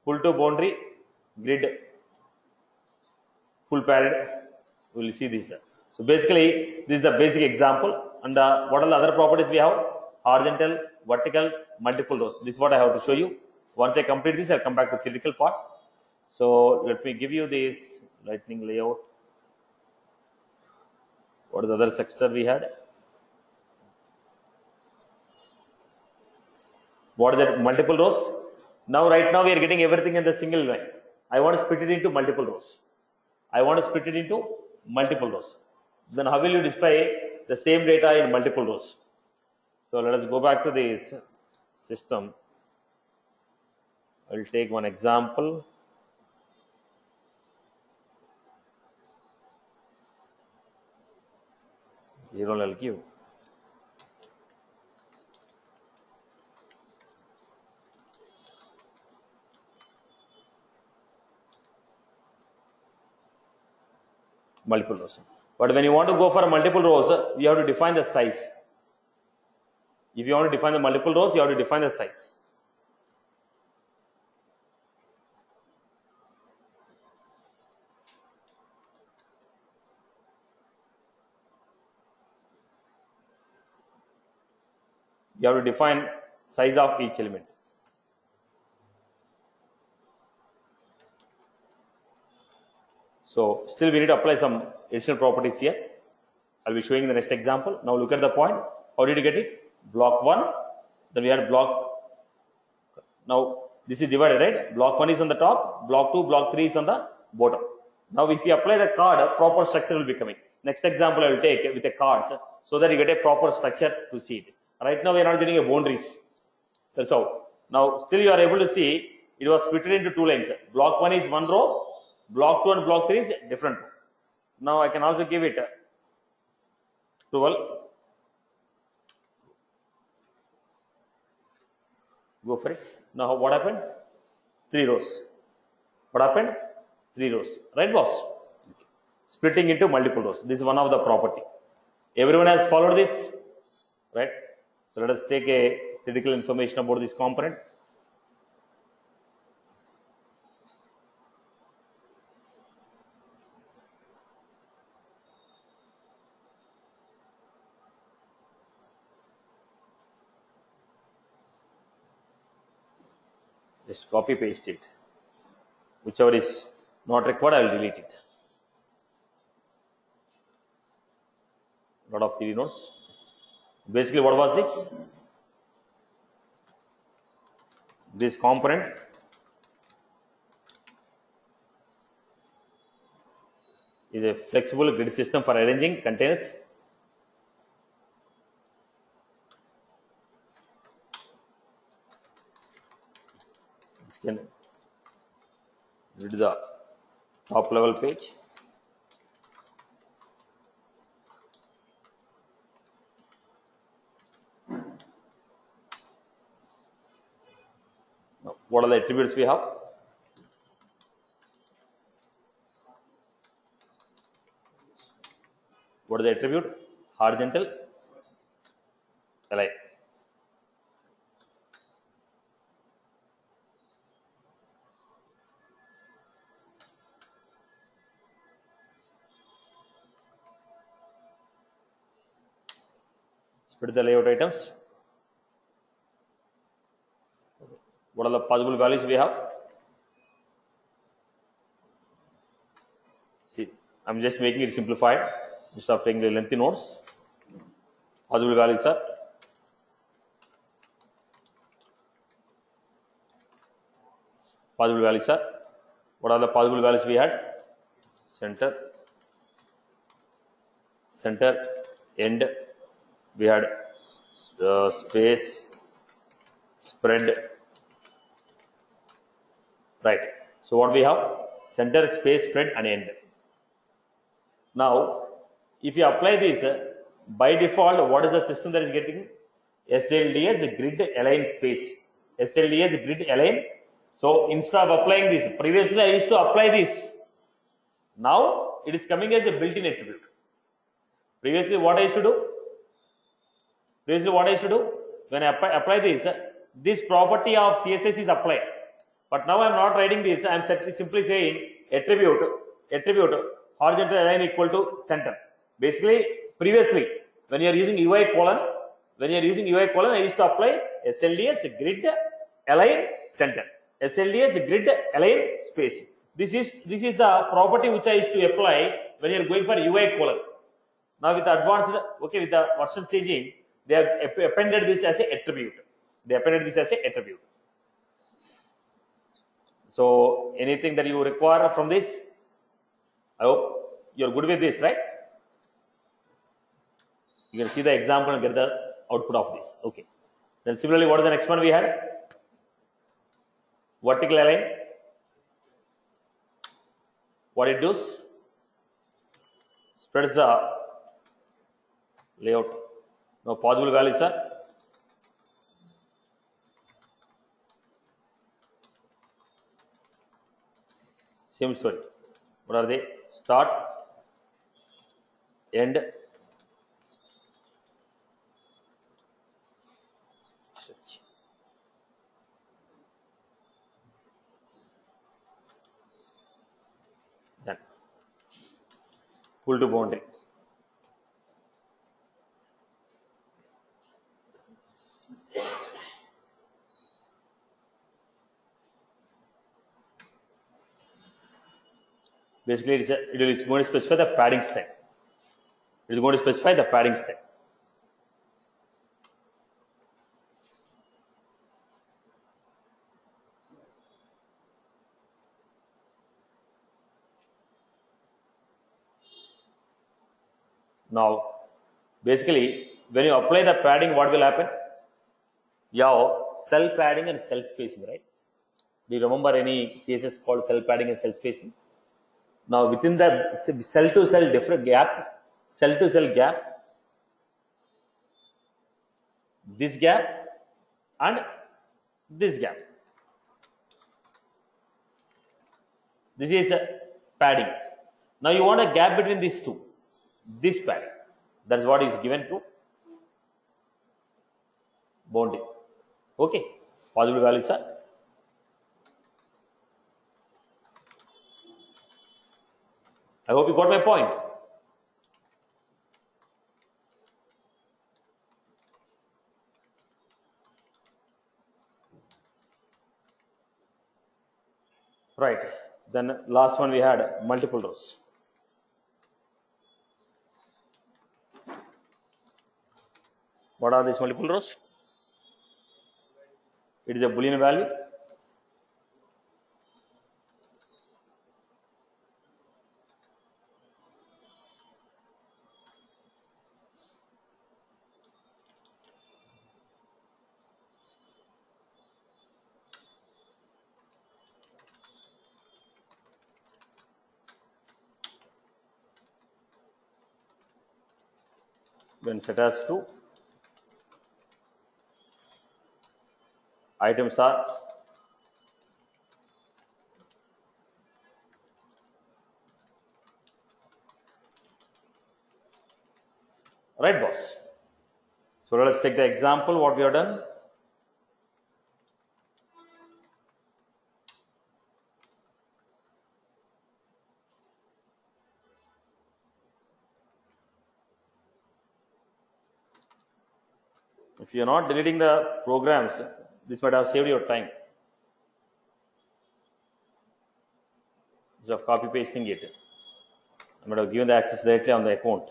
Pull to boundary, grid, full parallel. We will see this. So basically, this is the basic example. And what are the other properties we have? Horizontal, vertical, multiple rows. This is what I have to show you. Once I complete this, I'll come back to the theoretical part. So let me give you this lightning layout. What is the other structure we had? What is that? Multiple rows. Now, right now, we are getting everything in the single line. I want to split it into multiple rows. Then how will you display the same data in multiple rows? So let us go back to this system. I will take one example. Here only I'll give. Multiple rows. But when you want to go for multiple rows, you have to define the size. If you want to define the multiple rows, you have to define the size. You have to define size of each element. So still we need to apply some additional properties here. I'll be showing the next example. Now look at the point. How did you get it? Block 1. Then we had block. Now this is divided, right? Block 1 is on the top. Block 2, block 3 is on the bottom. Now if you apply the card, proper structure will be coming. Next example I will take with the cards so that you get a proper structure to see it. Right now we are not getting a boundaries. That's how. Now still you are able to see it was split into two lines. Block 1 is one row, block 2 and block 3 is different row. Now I can also give it 12. Go for it. Now what happened? 3 rows. What happened? 3 rows. Right, boss? Okay. Splitting into multiple rows. This is one of the property. Everyone has followed this, right? So let us take a critical information about this component. Just copy paste it. Whichever is not required, I will delete it. Lot of 3 nodes. Basically, what was this? This component is a flexible grid system for arranging containers. This can read the top level page. Now, what are the attributes we have? What is the attribute? Horizontal align. Split the layout items. What are the possible values we have? See, I'm just making it simplified instead of taking the lengthy notes. Possible values are what are the possible values we had? Center, end, we had space, spread, right? So what we have? Center, space, spread and end. Now if you apply this, by default what is the system that is getting? SLD as a grid align space. SLD as grid align. So instead of applying this, previously I used to apply this. Now it is coming as a built-in attribute. Previously what I used to do? When I apply this, this property of CSS is applied. But now I am not writing this. I am simply saying attribute horizontal align equal to center. Basically, previously when you are using UI colon, I used to apply SLD as grid align center. SLD as grid align space. This is the property which I used to apply when you are going for UI colon. Now with the advanced, with the version changing, they have appended this as a attribute. So anything that you require from this? I hope you are good with this, right? You can see the example and get the output of this. Okay. Then similarly, what is the next one we had? Vertical align. What it does? Spreads the layout. Now possible values are same story. What are they? Start, end, stretch. Then pull to boundary. Basically, it is going to specify the padding style. Now, basically, when you apply the padding, what will happen? Yeah, cell padding and cell spacing, right? Do you remember any CSS called cell padding and cell spacing? Now within the cell to cell different gap, cell to cell gap, this gap and this gap, this is a padding. Now you want a gap between these two, this padding, that's what is given through bounding. Okay, possible values are, I hope you got my point. Right, then last one we had multiple rows. What are these multiple rows? It is a Boolean value. When set as true, items are right, boss. So let us take the example what we have done. If you are not deleting the programs, this might have saved your time. Instead of copy pasting it, I might have given the access directly on the account.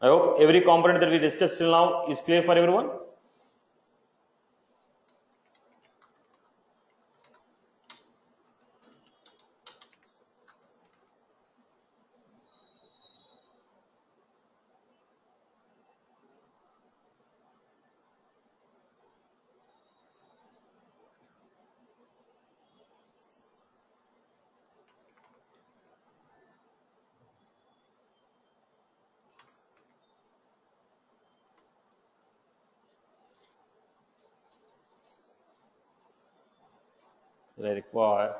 I hope every component that we discussed till now is clear for everyone. I require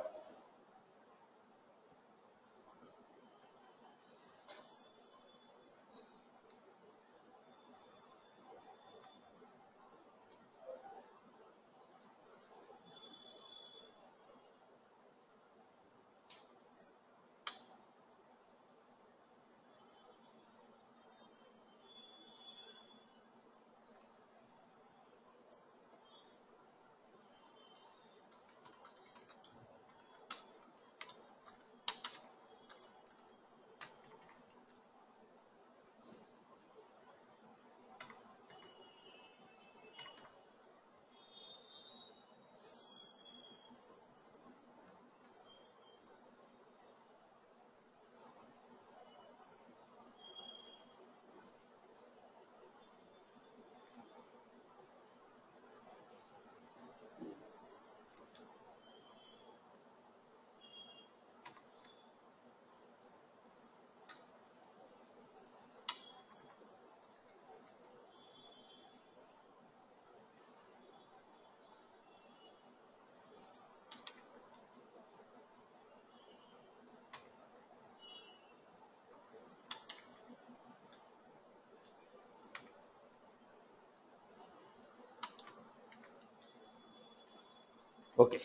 okay.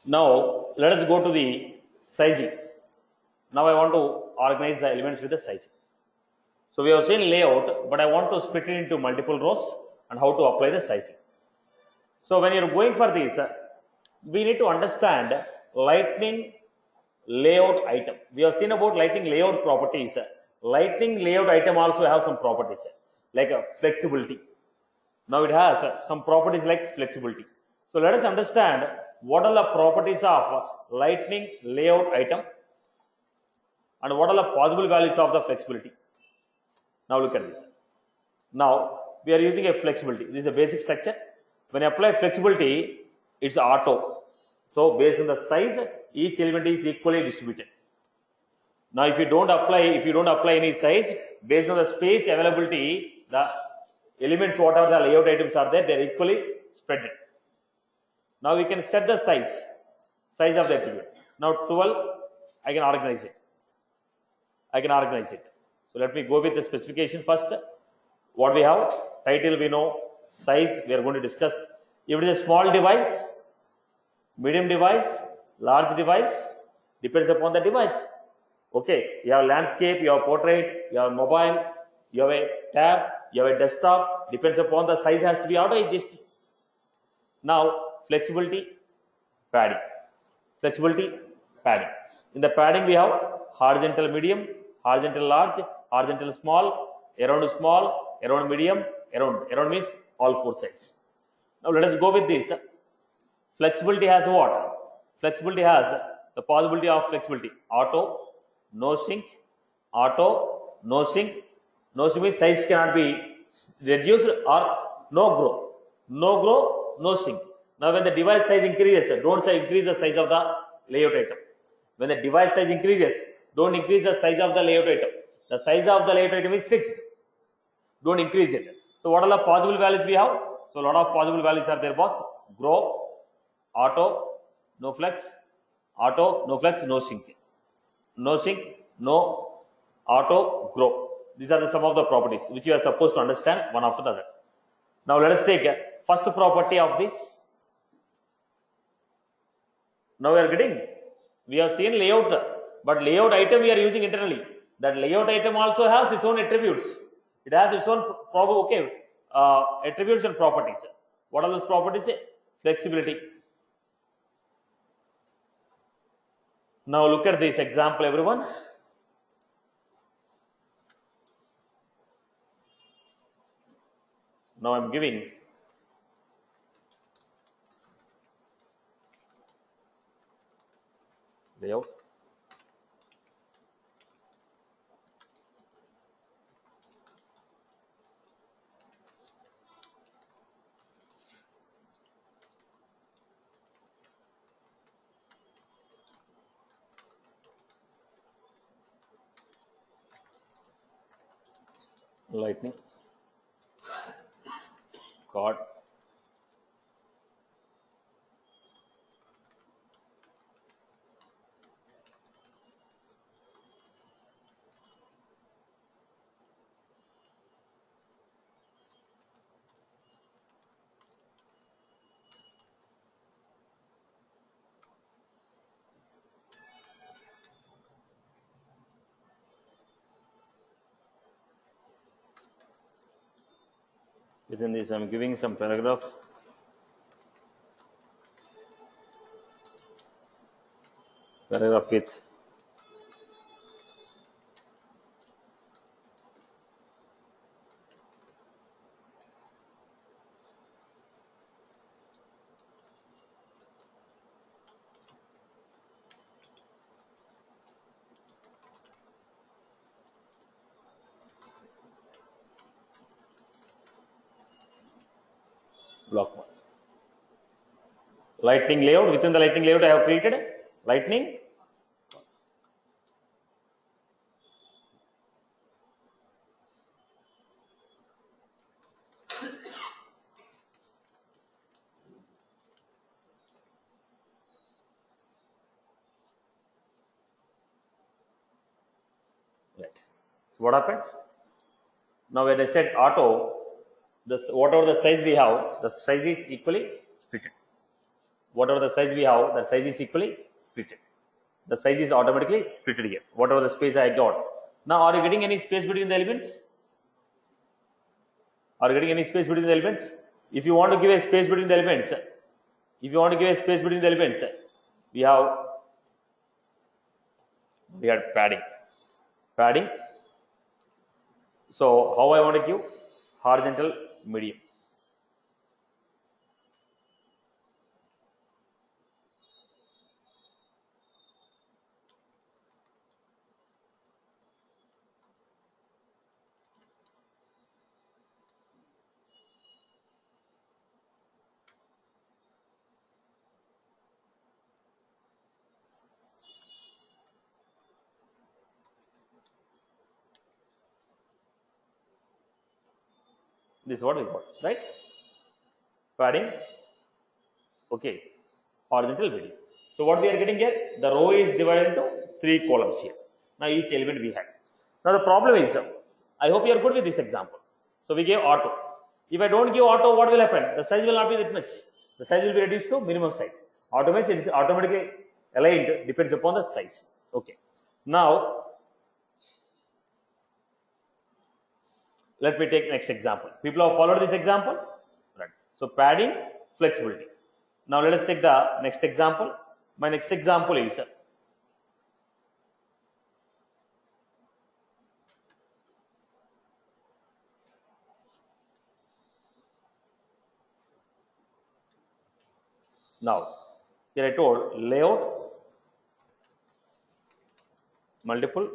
Now let us go to the sizing. Now I want to organize the elements with the sizing. So we have seen layout, but I want to split it into multiple rows and how to apply the sizing. So when you're going for this, we need to understand lightning layout item. We have seen about lightning layout properties. Lightning layout item also have some properties like flexibility. Now it has some properties like flexibility. So let us understand what are the properties of lightning layout item and what are the possible values of the flexibility. Now look at this. Now we are using a flexibility. This is a basic structure. When you apply flexibility, it's auto. So based on the size, each element is equally distributed. Now if you don't apply any size, based on the space availability, the elements, whatever the layout items are there, they are equally spread. Now we can set the size of the attribute. Now 12, I can organize it. So let me go with the specification first. What we have, title we know, size we are going to discuss. If it is a small device, medium device, large device, depends upon the device. Okay, you have landscape, you have portrait, you have mobile, you have a tab, you have a desktop, depends upon the size, has to be auto adjusted. Now flexibility, padding. In the padding we have horizontal medium, horizontal large, horizontal small, around medium, around means all four sides. Now let us go with this. Flexibility has what? Flexibility has the possibility of flexibility. Auto, no sync, no sync means size cannot be reduced or no grow, no sync. Now when the device size increases, don't increase the size of the layout item. When the device size increases, don't increase the size of the layout item. The size of the layout item is fixed. Don't increase it. So what are the possible values we have? So a lot of possible values are there, boss. Grow, auto, no flex, no sync. No auto, grow. These are some of the properties which you are supposed to understand one after the other. Now let us take first property of this. Now we have seen layout, but layout item we are using internally. That layout item also has its own attributes. It has its own attributes and properties. What are those properties? Flexibility. Now look at this example, everyone. Now I am giving layout. Lightning card. Within this, I am giving some paragraph. Paragraph with block 1. Lightning layout. Within the lightning layout, I have created lightning. Right. So what happened? Now when I said auto, whatever the size we have, the size is equally split. Whatever the size we have, the size is equally split. The size is automatically split here. Whatever the space I got. Now are you getting any space between the elements? Are you getting any space between the elements? If you want to give a space between the elements, we had padding. So how I want to give horizontal medium. This is what we got, right? Padding, okay, horizontal medium. So what we are getting here, the row is divided into 3 columns here. Now each element we have. Now the problem is, I hope you are good with this example. So we gave auto. If I don't give auto, what will happen? The size will not be that much. The size will be reduced to minimum size. Auto means it is automatically aligned, depends upon the size. Okay. Now let me take next example. People have followed this example, right? So padding, flexibility. Now let us take the next example. My next example is now here I told layout, multiple.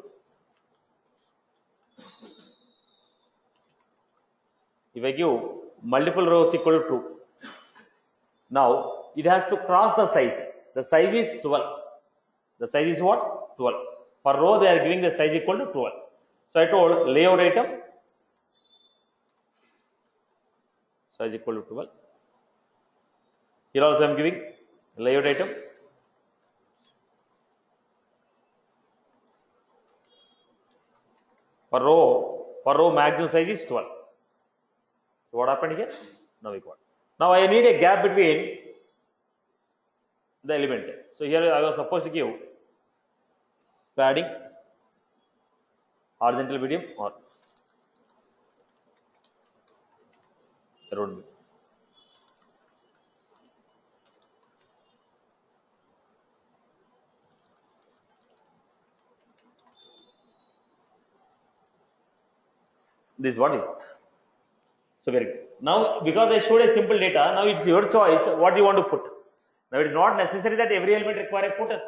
If I give multiple rows equal to 2, now it has to cross the size. The size is 12. The size is what? 12. Per row they are giving the size equal to 12. So I told layout item size equal to 12. Here also I am giving layout item per row maximum size is 12. So what happened here? Now we got. Now I need a gap between the element. So here I was supposed to give padding, horizontal medium or round medium. This is what you got. So very good. Now because I showed a simple data, now it's your choice what you want to put. Now it is not necessary that every element require a footer.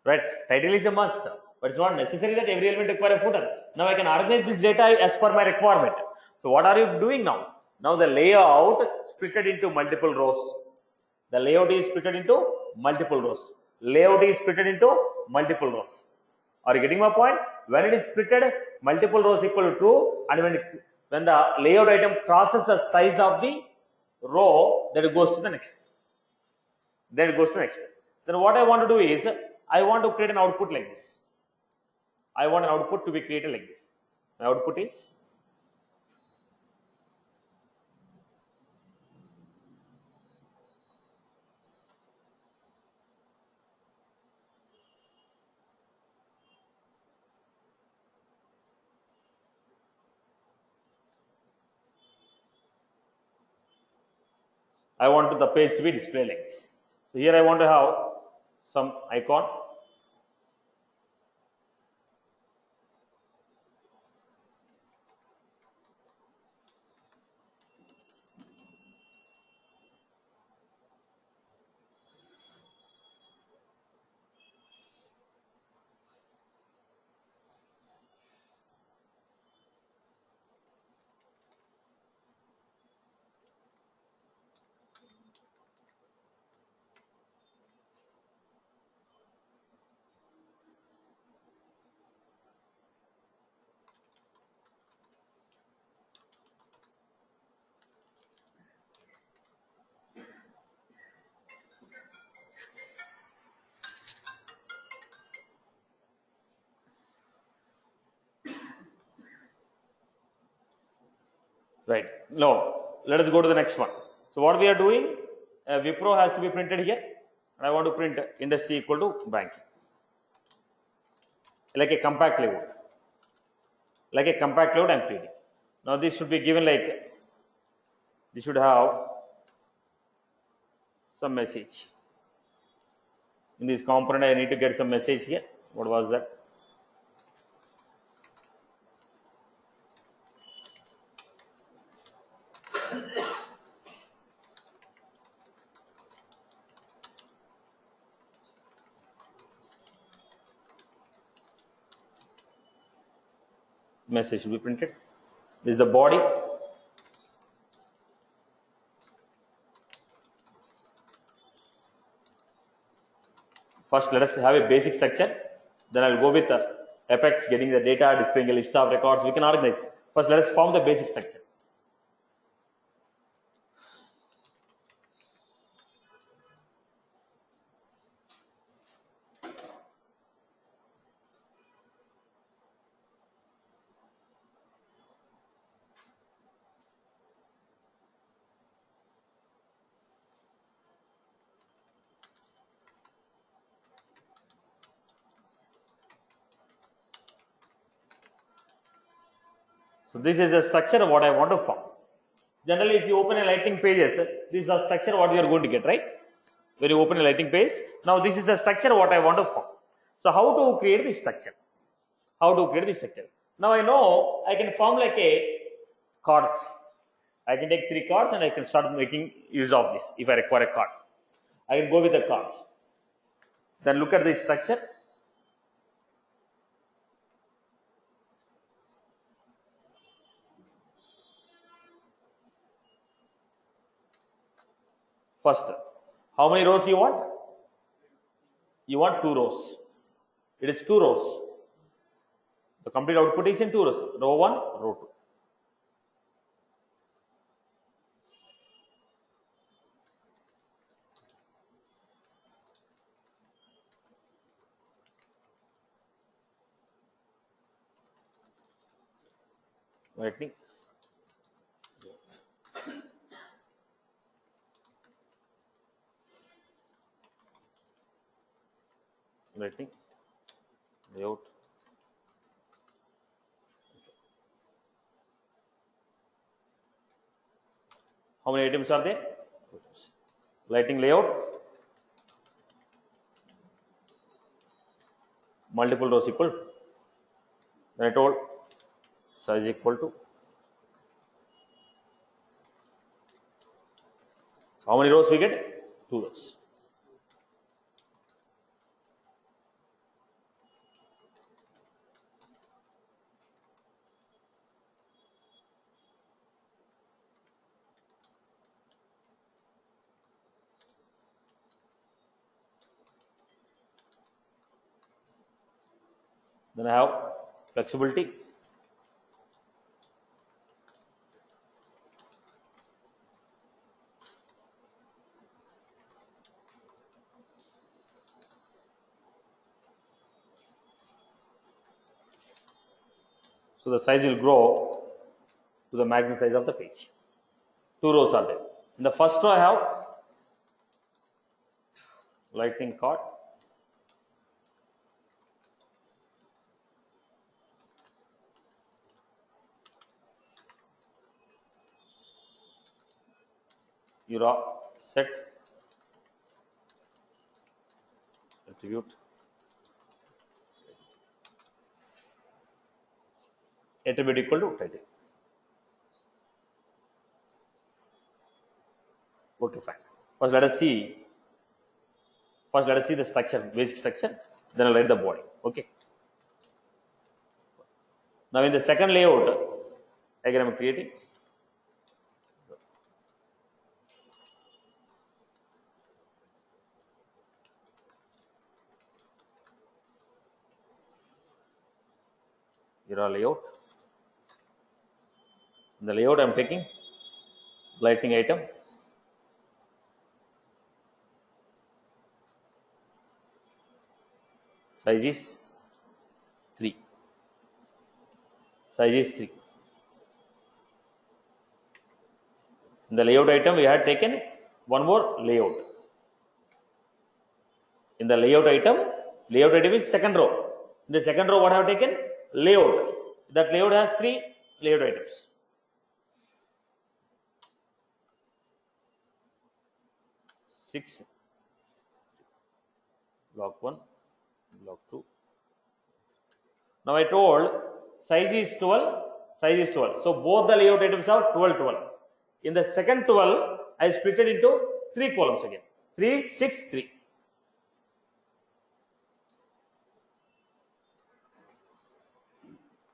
Right? Title is a must, but it's not necessary that every element require a footer. Now I can organize this data as per my requirement. So what are you doing now? Now the layout splitted into multiple rows. The layout is splitted into multiple rows. Layout is splitted into multiple rows. Are you getting my point? When it is splitted, multiple rows equal to 2, and when the layout item crosses the size of the row, then it goes to the next. Then what I want to do is, I want to create an output like this. I want an output to be created like this. My output is I want the page to be displayed like this. So here I want to have some icon. Right. Now, let us go to the next one. So what we are doing, Wipro has to be printed here, and I want to print industry equal to banking. Like a compact layout. I am creating. Now this should be given like, this should have some message. In this component, I need to get some message here. What was that? Message should be printed. This is the body. First, let us have a basic structure. Then I'll go with Apex, getting the data, displaying a list of records. We can organize. First, let us form the basic structure. So this is a structure what I want to form. Generally, if you open a Lightning pages, this is a structure what you are going to get, right? When you open a Lightning page, now this is the structure what I want to form. So how to create this structure? How to create this structure? Now I know I can form like a cards. I can take 3 cards and I can start making use of this. If I require a card, I can go with the cards. Then look at this structure. First, how many rows you want? You want 2 rows. It is 2 rows. The complete output is in 2 rows. Row 1, row 2. Lightning. Lightning layout. How many items are there? Lightning layout. Multiple rows equal. Then I told size equal to. How many rows we get? 2 rows. Then I have flexibility. So the size will grow to the maximum size of the page. 2 rows are there. In the first row I have lightning card. Euro set attribute equal to title. Okay, fine. First let us see the structure, basic structure, then I'll write the body. Okay. Now in the second layout, again I'm creating. Here are layout. In the layout I'm taking lightning item. Size is 3. Size is 3. In the layout item, we had taken one more layout. In the layout item is second row. In the second row, what I have taken? Layout. That layout has 3 layout items. 6, block 1, block 2. Now I told size is 12, size is 12. So both the layout items have 12, 12. In the second 12, I split it into 3 columns again. 3, 6, 3.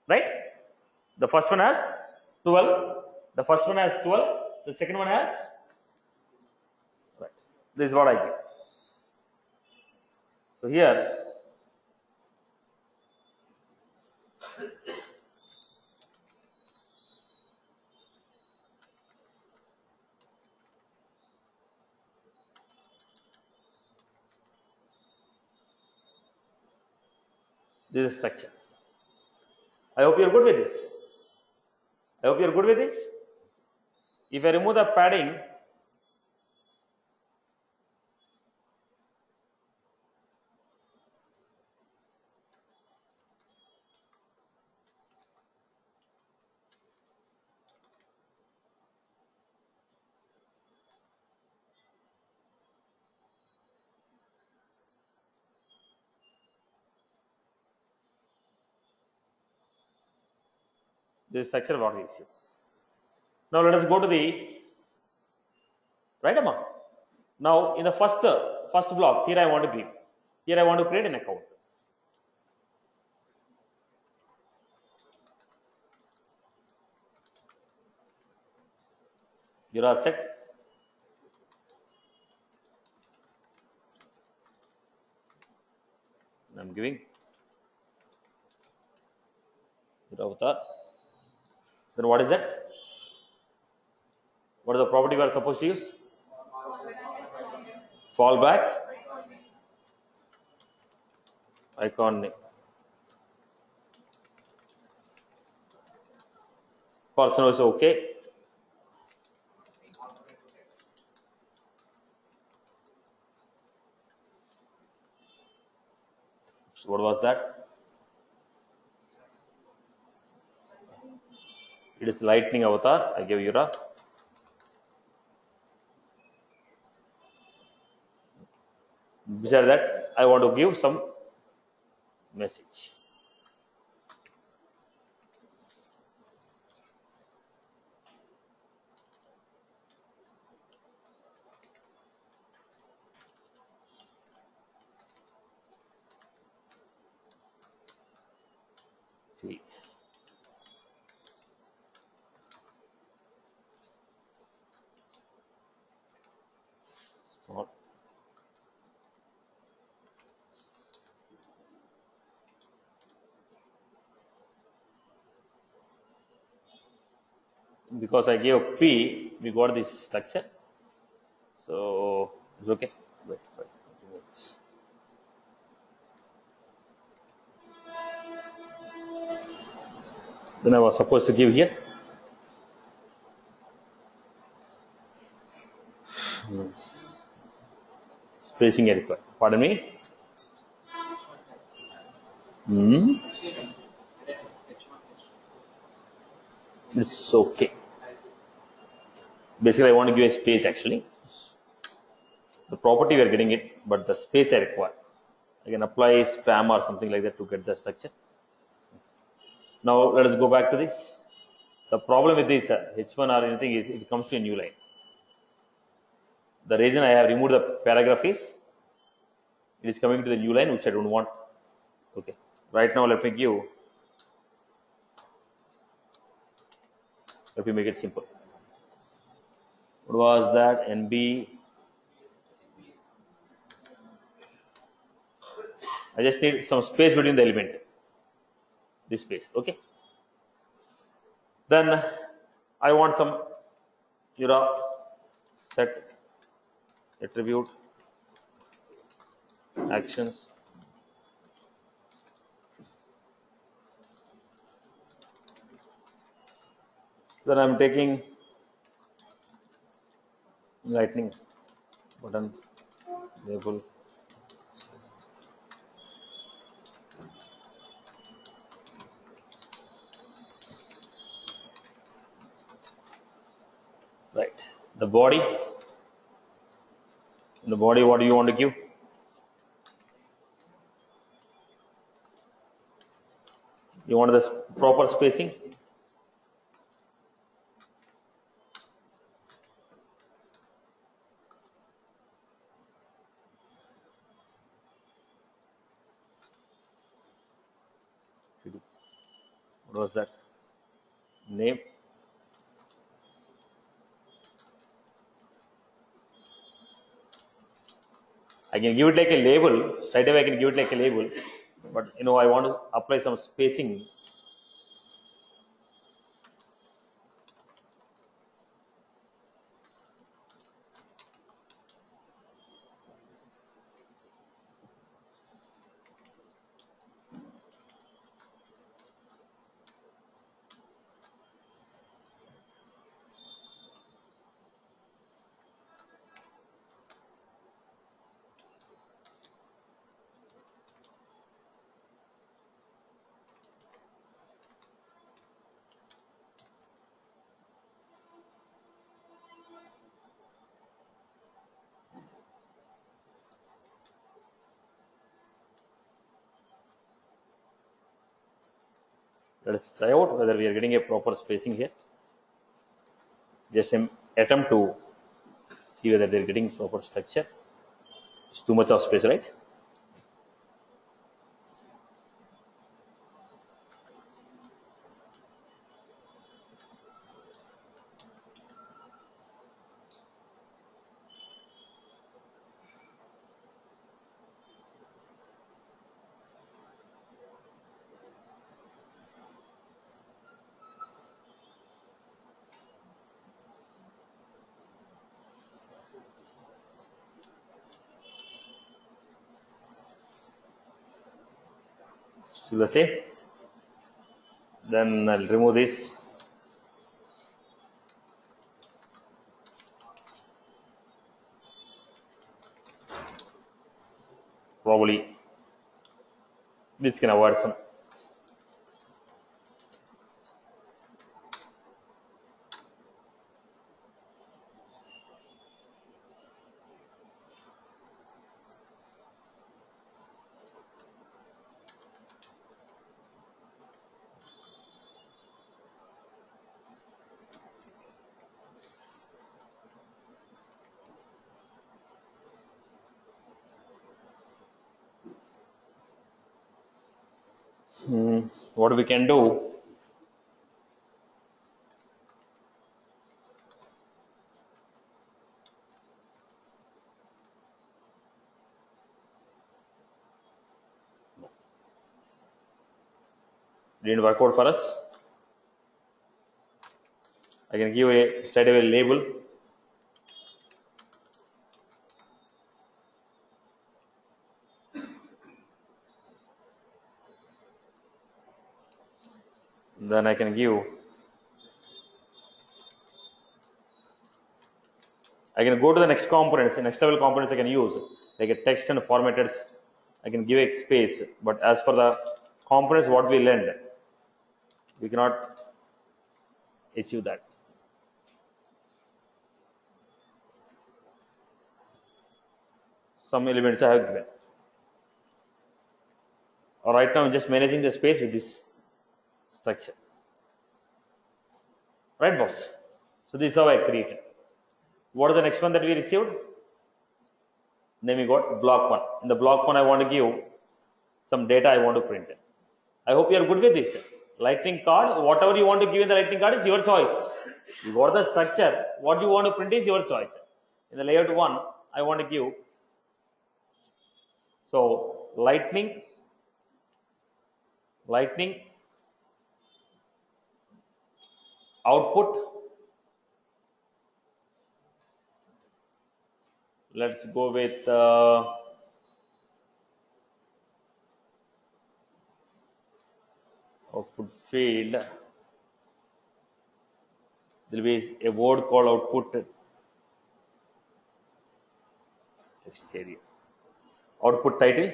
Right? The first one has 12. The first one has 12. The second one has. Right. This is what I give. So here. This is structure. I hope you are good with this. I hope you are good with this. If I remove the padding, this structure what is. Now let us go to the right amount. Now in the first block, here I want to give. Here I want to create an account. You are set. I am giving your avatar. Then what is that? What is the property we are supposed to use? Fallback icon name. Person was okay. So what was that? It is lightning avatar. I gave Yura. Beside that, I want to give some message. See. Small. Because I gave P, we got this structure. So it's okay. Wait. Then I was supposed to give here. Spacing required. Pardon me. It's okay. Basically, I want to give a space actually. The property we are getting it, but the space I require. I can apply spam or something like that to get the structure. Now let us go back to this. The problem with this H1 or anything is it comes to a new line. The reason I have removed the paragraph is it is coming to the new line which I don't want. Okay. Right now let me make it simple. What was that? NB. I just need some space between the element. This space. Okay. Then I want some set attribute actions. Then I'm taking lightning button label. Right. The body The body, what do you want to give? You want this proper spacing? What was that? Name? I can give it like a label. Straight away I can give it like a label. But I want to apply some spacing. Let us try out whether we are getting a proper spacing here. Just attempt to see whether they are getting proper structure. It's too much of space, right? Still the same. Then I'll remove this. Probably this can avoid some. What we can do, didn't work out for us. I can give a straight away label. Then I can give. I can go to the next components. The next level components I can use like a text and formatted. I can give a space, but as for the components what we learned, we cannot achieve that. Some elements I have given. Right now I'm just managing the space with this structure. Right, boss? So this is how I created. What is the next one that we received? Then we got block 1. In the block 1 I want to give some data I want to print. I hope you are good with this. Lightning card, whatever you want to give in the lightning card is your choice. You got the structure, what you want to print is your choice. In the layout 1 I want to give, so lightning output. Let's go with output field. There will be a word called output text area. Output title.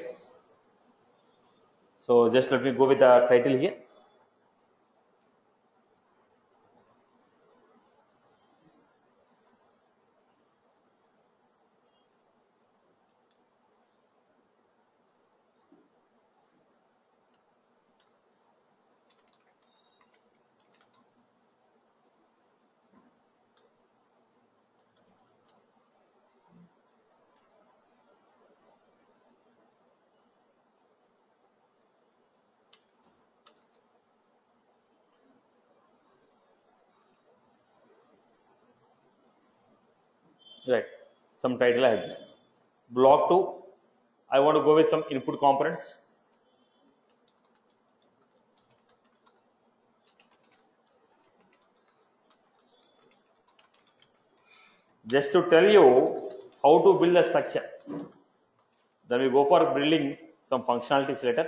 So just let me go with the title here. Right. Some title I have given. Block 2, I want to go with some input components. Just to tell you how to build a structure. Then we go for building some functionalities later.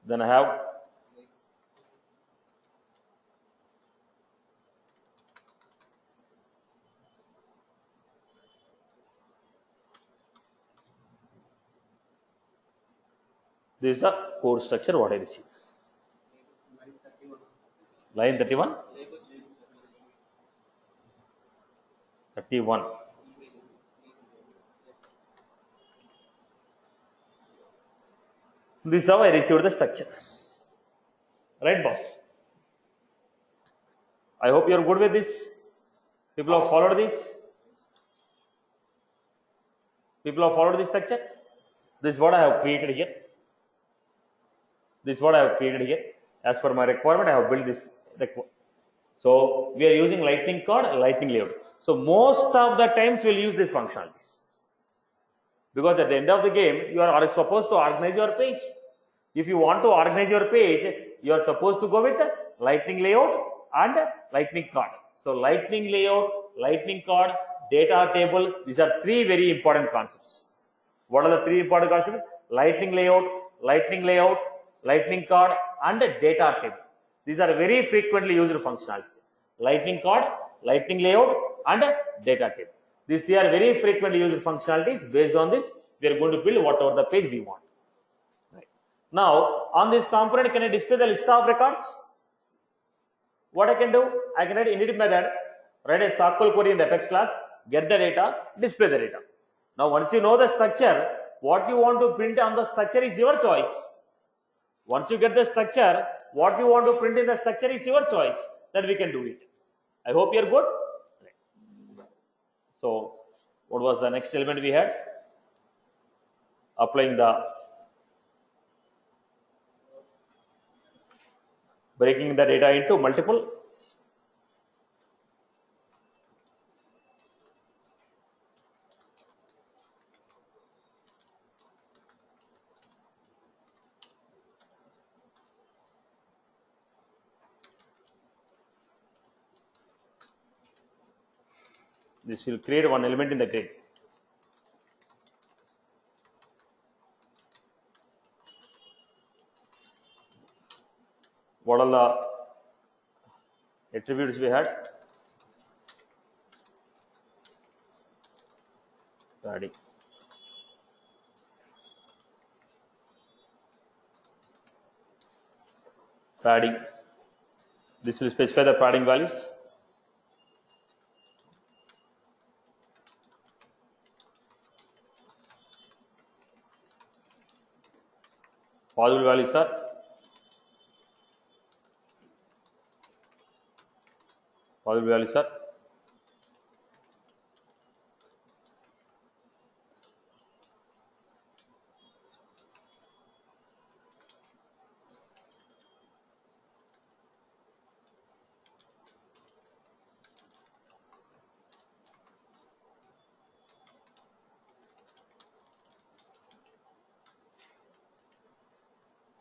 Then I have this is the code structure what I received. Line 31, 31. This is how I received the structure. Right, boss? I hope you are good with this. People have followed this. People have followed this structure. This is what I have created here. This is what I have created here. As per my requirement, I have built this. So we are using Lightning code, Lightning Layout. So most of the times we'll use these functionalities. Because at the end of the game, you are supposed to organize your page. If you want to organize your page, you are supposed to go with Lightning Layout and Lightning card. So Lightning Layout, Lightning card, data table, these are three very important concepts. What are the three important concepts? Lightning Layout, Lightning card and data table. These are very frequently used functionalities. Lightning card, Lightning Layout and data table. These three are very frequently used functionalities. Based on this, we are going to build whatever the page we want. Right. Now, on this component, can I display the list of records? What I can do? I can write init method, write a SQL query in the Apex class, get the data, display the data. Now, once you know the structure, what you want to print on the structure is your choice. Once you get the structure, what you want to print in the structure is your choice. Then we can do it. I hope you are good. So, what was the next element we had? Applying the breaking the data into multiple. This will create one element in the grid. What are the attributes we had? Padding. Padding. This will specify the padding values. Possible values are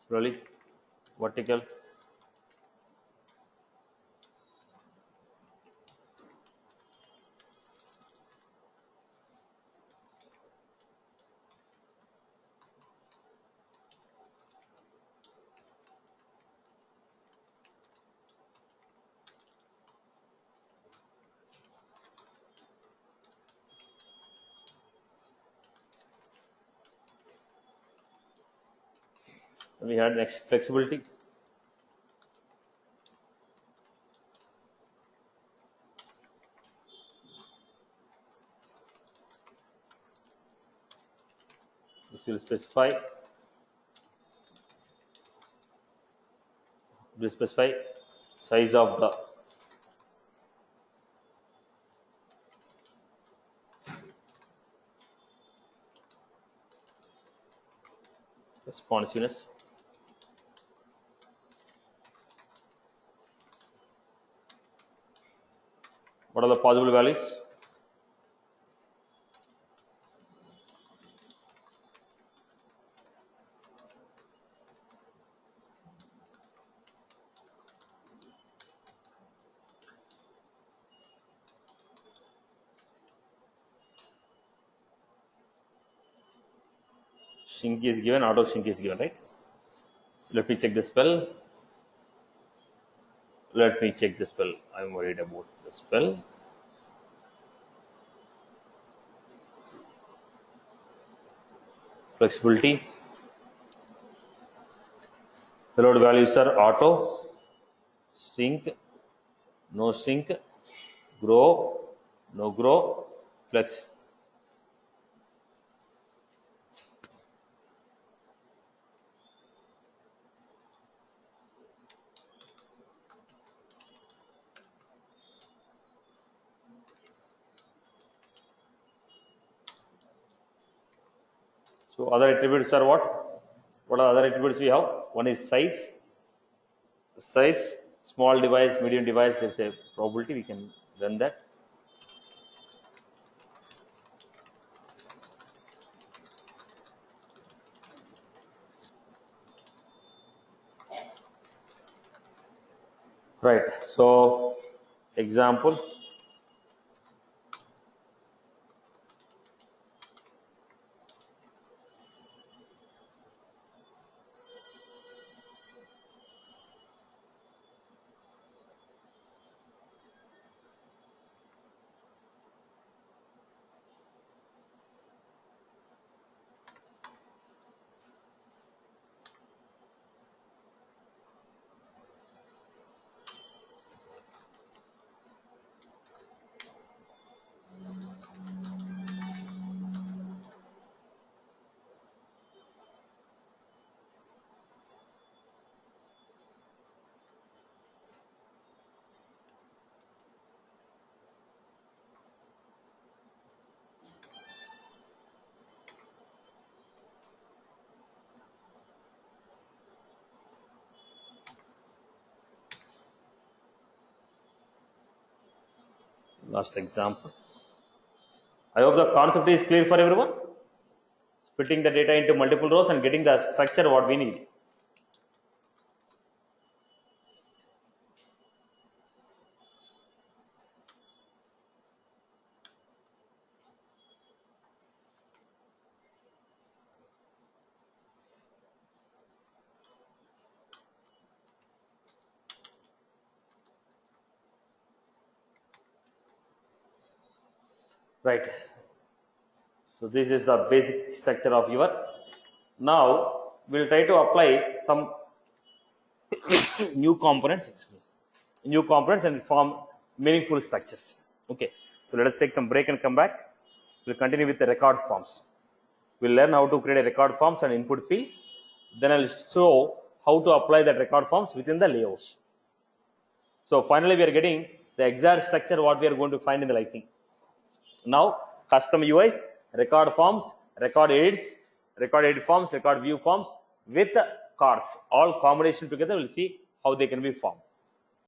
slowly vertical. We had next flexibility. This will specify size of the responsiveness. What are the possible values? Shrink is given, auto shrink is given, right? So let me check the spell. Let me check the spell. I'm worried about the spell. Flexibility. The load values are auto, shrink, no shrink, grow, no grow, flex. So other attributes are what? What are other attributes we have? One is size. Size, small device, medium device, there's a probability we can run that. Right. So example. Last example. I hope the concept is clear for everyone. Splitting the data into multiple rows and getting the structure what we need. Right. So this is the basic structure of your. Now we'll try to apply some new components and form meaningful structures. Okay. So let us take some break and come back. We'll continue with the record forms. We'll learn how to create a record forms and input fields. Then I'll show how to apply that record forms within the layouts. So finally we are getting the exact structure what we are going to find in the Lightning. Now custom UIs, record forms, record edits, record edit forms, record view forms with cards, all combination together. We'll see how they can be formed.